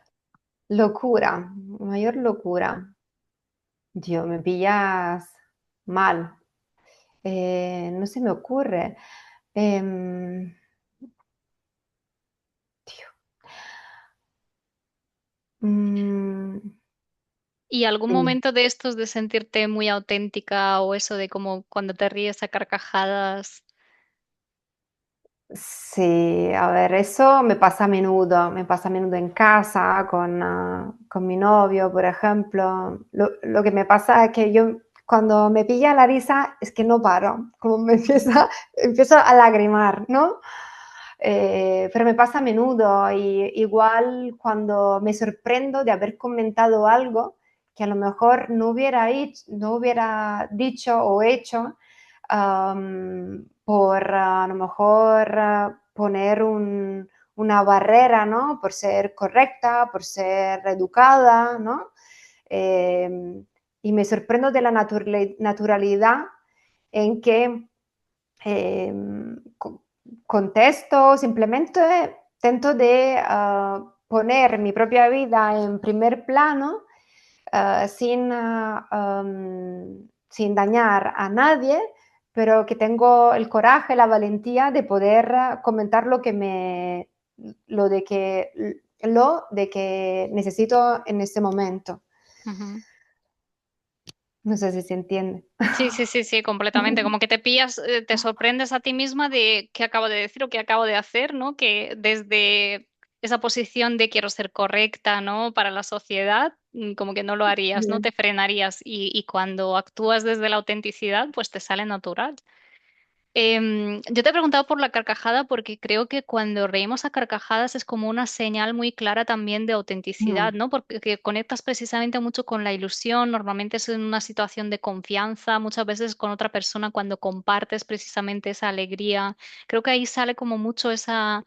[SPEAKER 2] locura, mayor locura. Dios, me pillas mal. No se me ocurre. Em, Dios. Mm,
[SPEAKER 1] ¿Y algún
[SPEAKER 2] sí.
[SPEAKER 1] momento de estos de sentirte muy auténtica o eso de como cuando te ríes a carcajadas?
[SPEAKER 2] Sí, a ver, eso me pasa a menudo en casa con mi novio, por ejemplo. Lo que me pasa es que yo cuando me pilla la risa es que no paro, como empiezo a lagrimar, ¿no? Pero me pasa a menudo y igual cuando me sorprendo de haber comentado algo que a lo mejor no hubiera dicho o hecho por a lo mejor poner una barrera, ¿no? Por ser correcta, por ser educada, ¿no? Eh, y me sorprendo de la naturalidad en que eh, contesto, simplemente intento de poner mi propia vida en primer plano sin dañar a nadie, pero que tengo el coraje, la valentía de poder comentar lo de que necesito en este momento.
[SPEAKER 1] Ujú.
[SPEAKER 2] No sé si se entiende.
[SPEAKER 1] Sí, sí, sí, sí, completamente. Como que te pillas, te sorprendes a ti misma de qué acabo de decir o qué acabo de hacer, ¿no? Que desde esa posición de quiero ser correcta, ¿no? Para la sociedad, como que no lo harías, ¿no? Te frenarías y cuando actúas desde la autenticidad, pues te sale natural. Yo te he preguntado por la carcajada porque creo que cuando reímos a carcajadas es como una señal muy clara también de autenticidad,
[SPEAKER 2] Mm,
[SPEAKER 1] ¿no? Porque que conectas precisamente mucho con la ilusión, normalmente es en una situación de confianza, muchas veces con otra persona cuando compartes precisamente esa alegría. Creo que ahí sale como mucho esa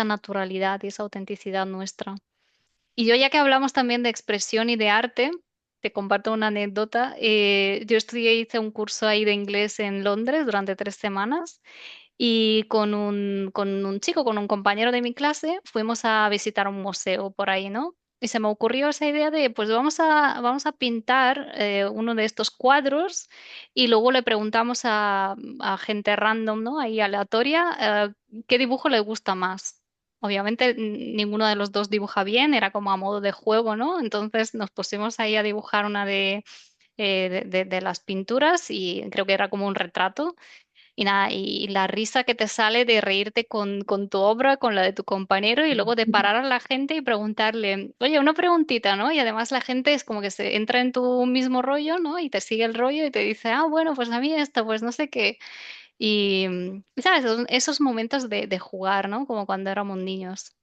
[SPEAKER 1] naturalidad y esa autenticidad nuestra. Y yo ya que hablamos también de expresión y de arte, te comparto una anécdota. Yo estudié, hice un curso ahí de inglés en Londres durante 3 semanas y con un chico, con un compañero de mi clase, fuimos a visitar un museo por ahí, ¿no? Y se me ocurrió esa idea de, pues vamos a pintar uno de estos cuadros y luego le preguntamos a gente random, ¿no? Ahí aleatoria, qué dibujo le gusta más. Obviamente ninguno de los dos dibuja bien, era como a modo de juego, ¿no? Entonces nos pusimos ahí a dibujar una de las pinturas y creo que era como un retrato. Y nada, y la risa que te sale de reírte con tu obra, con la de tu compañero, y luego de parar a la gente y preguntarle, oye, una preguntita, ¿no? Y además la gente es como que se entra en tu mismo rollo, ¿no? Y te sigue el rollo y te dice, ah, bueno, pues a mí esto, pues no sé qué. Y, ¿sabes? Esos momentos de jugar, ¿no? Como cuando éramos niños.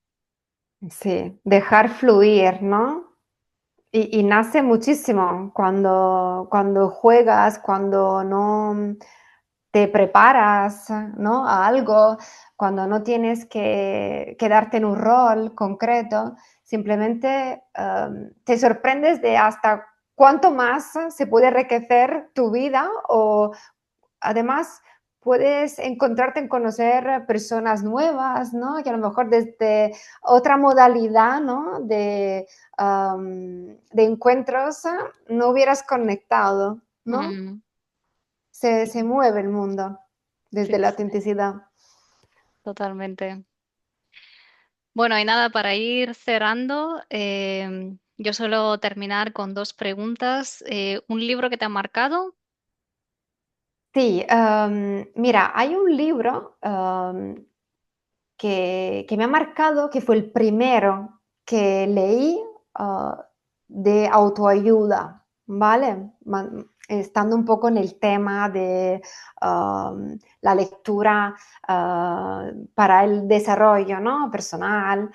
[SPEAKER 2] sí, dejar fluir, ¿no? Y nace muchísimo cuando juegas, cuando no te preparas, ¿no? A algo, cuando no tienes que quedarte en un rol concreto, simplemente te sorprendes de hasta cuánto más se puede enriquecer tu vida o además puedes encontrarte en conocer personas nuevas, ¿no? Que a lo mejor desde otra modalidad, ¿no? De encuentros no hubieras conectado, ¿no?
[SPEAKER 1] Mm,
[SPEAKER 2] Se mueve el mundo
[SPEAKER 1] sí,
[SPEAKER 2] desde la
[SPEAKER 1] sí,
[SPEAKER 2] autenticidad.
[SPEAKER 1] totalmente. Bueno, y nada, para ir cerrando, yo suelo terminar con dos preguntas. ¿Un libro que te ha marcado?
[SPEAKER 2] Sí, mira, hay un libro que me ha marcado, que fue el primero que leí de autoayuda, ¿vale? Estando un poco en el tema de la lectura para el desarrollo, ¿no? Personal.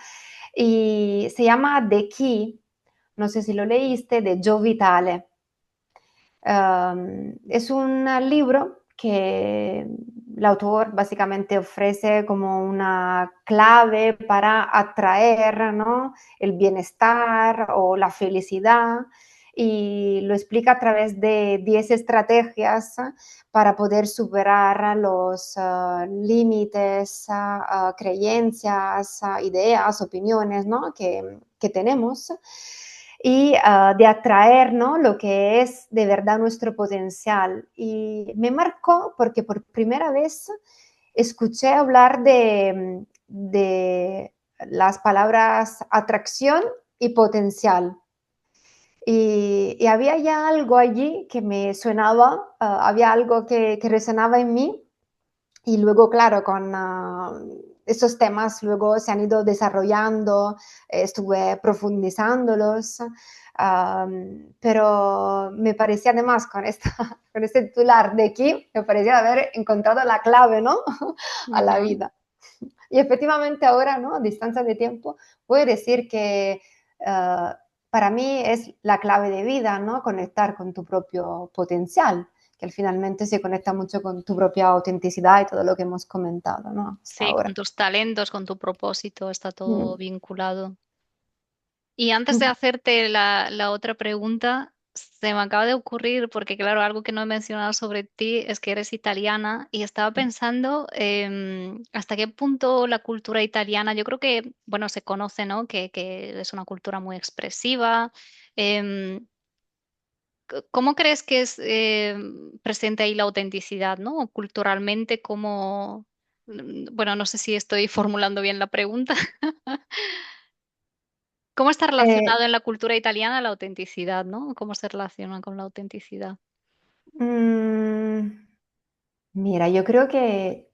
[SPEAKER 2] Y se llama The Key, no sé si lo leíste, de Joe Vitale. Es un libro que el autor básicamente ofrece como una clave para atraer, ¿no? El bienestar o la felicidad y lo explica a través de 10 estrategias para poder superar los límites, creencias, ideas, opiniones, ¿no? que tenemos y de atraer, ¿no? Lo que es de verdad nuestro potencial. Y me marcó porque por primera vez escuché hablar de las palabras atracción y potencial. Y había ya algo allí que me sonaba, había algo que resonaba en mí y luego, claro, con esos temas luego se han ido desarrollando, estuve profundizándolos, pero me parecía además con, con este titular de aquí, me parecía haber encontrado la clave, ¿no? A la
[SPEAKER 1] Ujú.
[SPEAKER 2] vida. Y efectivamente ahora, ¿no? A distancia de tiempo, puedo decir que para mí es la clave de vida, ¿no? Conectar con tu propio potencial, que finalmente se conecta mucho con tu propia autenticidad y todo lo que hemos comentado, ¿no? Hasta
[SPEAKER 1] Sí, con
[SPEAKER 2] ahora.
[SPEAKER 1] tus talentos, con tu propósito, está todo
[SPEAKER 2] Mm.
[SPEAKER 1] vinculado. Y antes de hacerte la otra pregunta, se me acaba de ocurrir, porque claro, algo que no he mencionado sobre ti es que eres italiana y estaba pensando hasta qué punto la cultura italiana, yo creo que, bueno, se conoce, ¿no? Que es una cultura muy expresiva. em, ¿Cómo crees que es presente ahí la autenticidad, ¿no? Culturalmente, ¿cómo? Bueno, no sé si estoy formulando bien la pregunta. ¿Cómo está
[SPEAKER 2] Eh,
[SPEAKER 1] relacionado en la cultura italiana la autenticidad, no? ¿Cómo se relaciona con la autenticidad?
[SPEAKER 2] mm, mira, yo creo que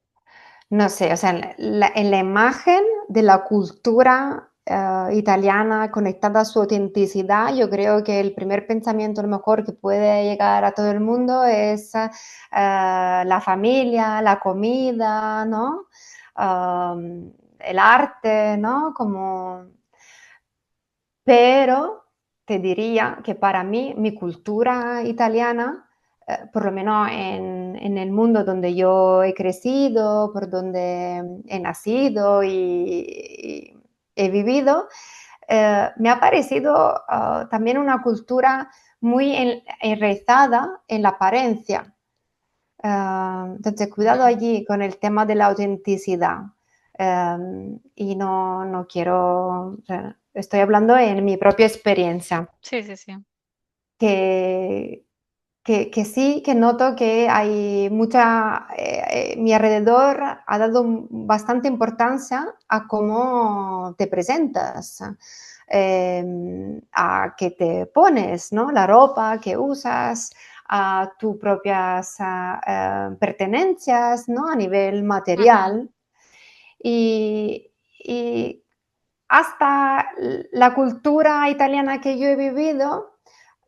[SPEAKER 2] no sé, o sea, en la imagen de la cultura italiana conectada a su autenticidad, yo creo que el primer pensamiento a lo mejor que puede llegar a todo el mundo es la familia, la comida, ¿no? El arte, ¿no? Como pero te diría que para mí, mi cultura italiana, por lo menos en el mundo donde yo he crecido, por donde he nacido y he vivido, me ha parecido también una cultura muy enraizada en la apariencia. Entonces, cuidado
[SPEAKER 1] Ujú.
[SPEAKER 2] allí con el tema de la autenticidad. Y no quiero, o sea, estoy hablando en mi propia experiencia,
[SPEAKER 1] Sí, sí, sí.
[SPEAKER 2] que, que sí, que noto que hay mucha, mi alrededor ha dado bastante importancia a cómo te presentas, a qué te pones, ¿no? La ropa que usas, a tus propias pertenencias, ¿no? A nivel
[SPEAKER 1] Ujú.
[SPEAKER 2] material. Y hasta la cultura italiana que yo he vivido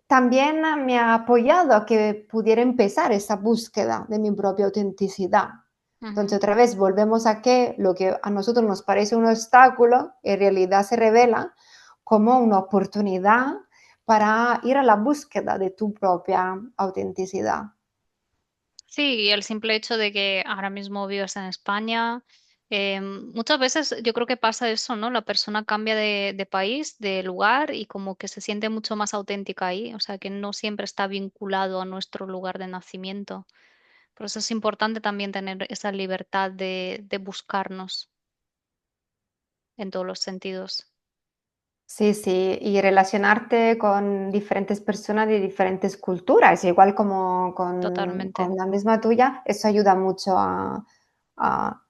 [SPEAKER 2] también me ha apoyado a que pudiera empezar esa búsqueda de mi propia autenticidad.
[SPEAKER 1] Ujú.
[SPEAKER 2] Entonces, otra vez volvemos a que lo que a nosotros nos parece un obstáculo, en realidad se revela como una oportunidad para ir a la búsqueda de tu propia autenticidad.
[SPEAKER 1] Sí, y el simple hecho de que ahora mismo vives en España, Muchas veces yo creo que pasa eso, ¿no? La persona cambia de país, de lugar y como que se siente mucho más auténtica ahí, o sea, que no siempre está vinculado a nuestro lugar de nacimiento. Por eso es importante también tener esa libertad de buscarnos en todos los sentidos.
[SPEAKER 2] Sí, sí, y relacionarte con diferentes personas de diferentes culturas, igual como
[SPEAKER 1] Totalmente.
[SPEAKER 2] con la misma tuya, eso ayuda mucho a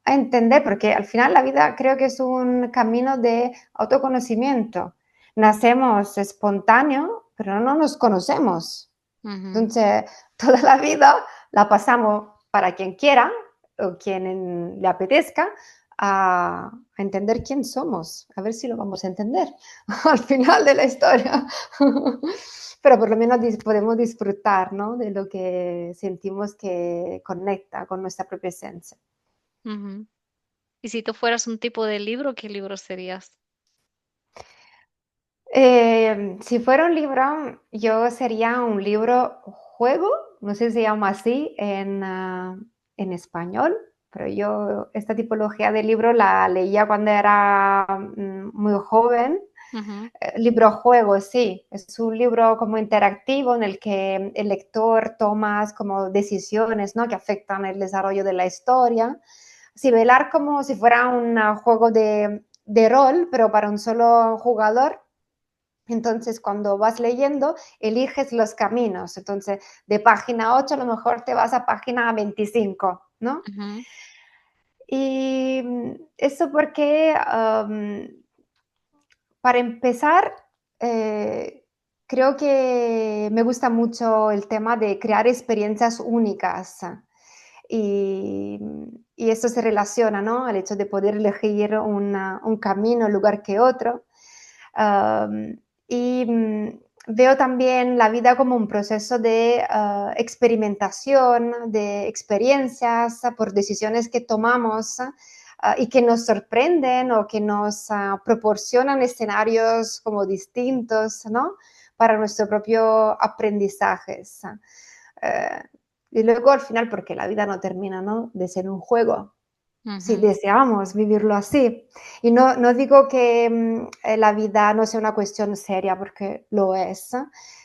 [SPEAKER 2] entender, porque al final la vida creo que es un camino de autoconocimiento. Nacemos espontáneo, pero no nos conocemos.
[SPEAKER 1] Ujú,
[SPEAKER 2] Entonces, toda la vida la pasamos para quien quiera o quien le apetezca a entender quién somos, a ver si lo vamos a entender al final de la historia. Pero por lo menos podemos disfrutar, ¿no? De lo que sentimos que conecta con nuestra propia esencia.
[SPEAKER 1] ujú. Y si tú fueras un tipo de libro, ¿qué libro serías?
[SPEAKER 2] Si fuera un libro, yo sería un libro juego, no sé si se llama así en español, pero yo esta tipología de libro la leía cuando era muy joven.
[SPEAKER 1] Ujú,
[SPEAKER 2] Libro juego, sí, es un libro como interactivo en el que el lector toma como decisiones, ¿no? Que afectan el desarrollo de la historia. Similar como si fuera un juego de rol, pero para un solo jugador. Entonces, cuando vas leyendo, eliges los caminos. Entonces, de página 8 a lo mejor te vas a página 25, ¿no?
[SPEAKER 1] ujú.
[SPEAKER 2] Y eso porque, para empezar, creo que me gusta mucho el tema de crear experiencias únicas. Y, y eso se relaciona, ¿no? Al hecho de poder elegir un camino en lugar que otro. Am, y veo también la vida como un proceso de experimentación, de experiencias por decisiones que tomamos y que nos sorprenden o que nos proporcionan escenarios como distintos, ¿no? Para nuestro propio aprendizaje. Eh, y luego al final, porque la vida no termina, ¿no? De ser un juego, si
[SPEAKER 1] Ujú.
[SPEAKER 2] deseamos vivirlo así. Y no digo que la vida no sea una cuestión seria, porque lo es,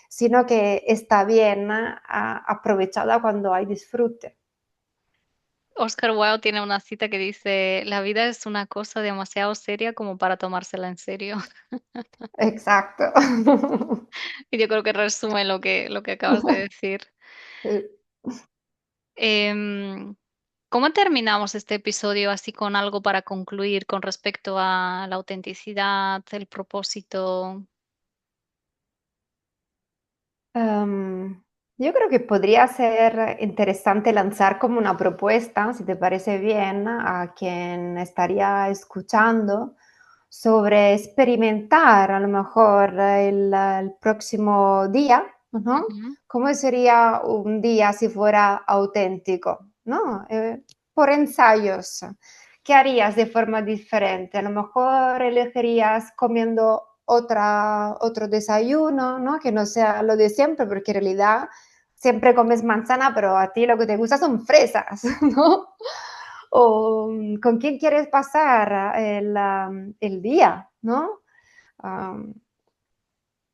[SPEAKER 2] sino que está bien aprovechada cuando hay disfrute.
[SPEAKER 1] Oscar Wilde tiene una cita que dice: "La vida es una cosa demasiado seria como para tomársela en serio".
[SPEAKER 2] Exacto.
[SPEAKER 1] Y yo creo que resume lo que acabas de decir.
[SPEAKER 2] Sí.
[SPEAKER 1] Em, ¿Cómo terminamos este episodio así con algo para concluir con respecto a la autenticidad, el propósito?
[SPEAKER 2] Am, yo creo que podría ser interesante lanzar como una propuesta, si te parece bien, a quien estaría escuchando, sobre experimentar a lo mejor el próximo día, ¿no?
[SPEAKER 1] Ujú,
[SPEAKER 2] ¿Cómo sería un día si fuera auténtico? ¿No? Por ensayos. ¿Qué harías de forma diferente? A lo mejor elegirías comiendo otro desayuno, ¿no? Que no sea lo de siempre, porque en realidad siempre comes manzana, pero a ti lo que te gusta son fresas, ¿no? O con quién quieres pasar el día, ¿no? Am,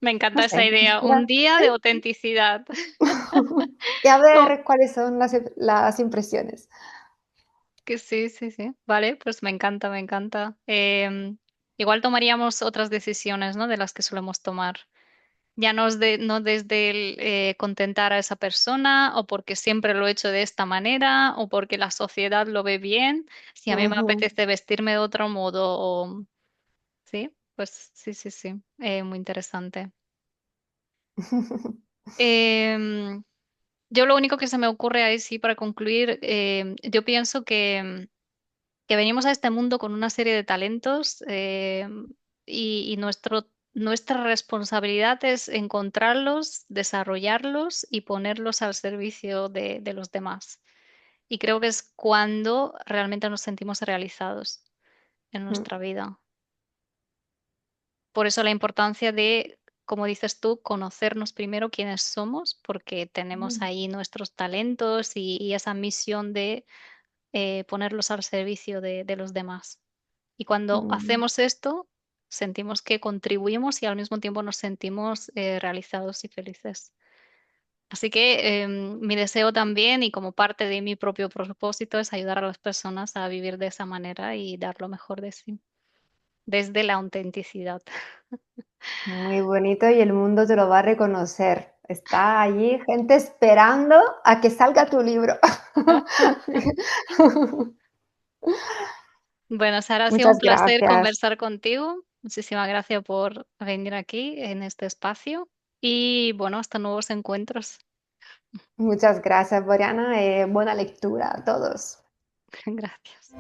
[SPEAKER 1] me
[SPEAKER 2] no
[SPEAKER 1] encanta esa
[SPEAKER 2] sé,
[SPEAKER 1] idea, un día
[SPEAKER 2] sí.
[SPEAKER 1] de autenticidad.
[SPEAKER 2] Y a
[SPEAKER 1] Oh,
[SPEAKER 2] ver cuáles son las impresiones.
[SPEAKER 1] que sí, sí, sí. Vale, pues me encanta, me encanta. Igual tomaríamos otras decisiones, ¿no? De las que solemos tomar. Ya no desde el, contentar a esa persona, o porque siempre lo he hecho de esta manera, o porque la sociedad lo ve bien. Si a mí me
[SPEAKER 2] Ujú.
[SPEAKER 1] apetece vestirme de otro modo o sí, pues sí, sí, sí, muy interesante. Em, yo lo único que se me ocurre ahí sí para concluir, yo pienso que venimos a este mundo con una serie de talentos, y nuestra responsabilidad es encontrarlos, desarrollarlos y ponerlos al servicio de los demás. Y creo que es cuando realmente nos sentimos realizados en nuestra vida. Por eso la importancia de, como dices tú, conocernos primero quiénes somos, porque tenemos ahí nuestros talentos y esa misión de ponerlos al servicio de los demás. Y cuando
[SPEAKER 2] Mm,
[SPEAKER 1] hacemos esto, sentimos que contribuimos y al mismo tiempo nos sentimos, realizados y felices. Así que, mi deseo también, y como parte de mi propio propósito, es ayudar a las personas a vivir de esa manera y dar lo mejor de sí, desde la autenticidad.
[SPEAKER 2] muy bonito y el mundo te lo va a reconocer. Está allí gente esperando a que salga tu libro.
[SPEAKER 1] Bueno, Sara, ha sido un
[SPEAKER 2] Muchas
[SPEAKER 1] placer
[SPEAKER 2] gracias.
[SPEAKER 1] conversar contigo. Muchísimas gracias por venir aquí en este espacio y bueno, hasta nuevos encuentros.
[SPEAKER 2] Muchas gracias, Boriana. Buena lectura a todos.
[SPEAKER 1] Gracias.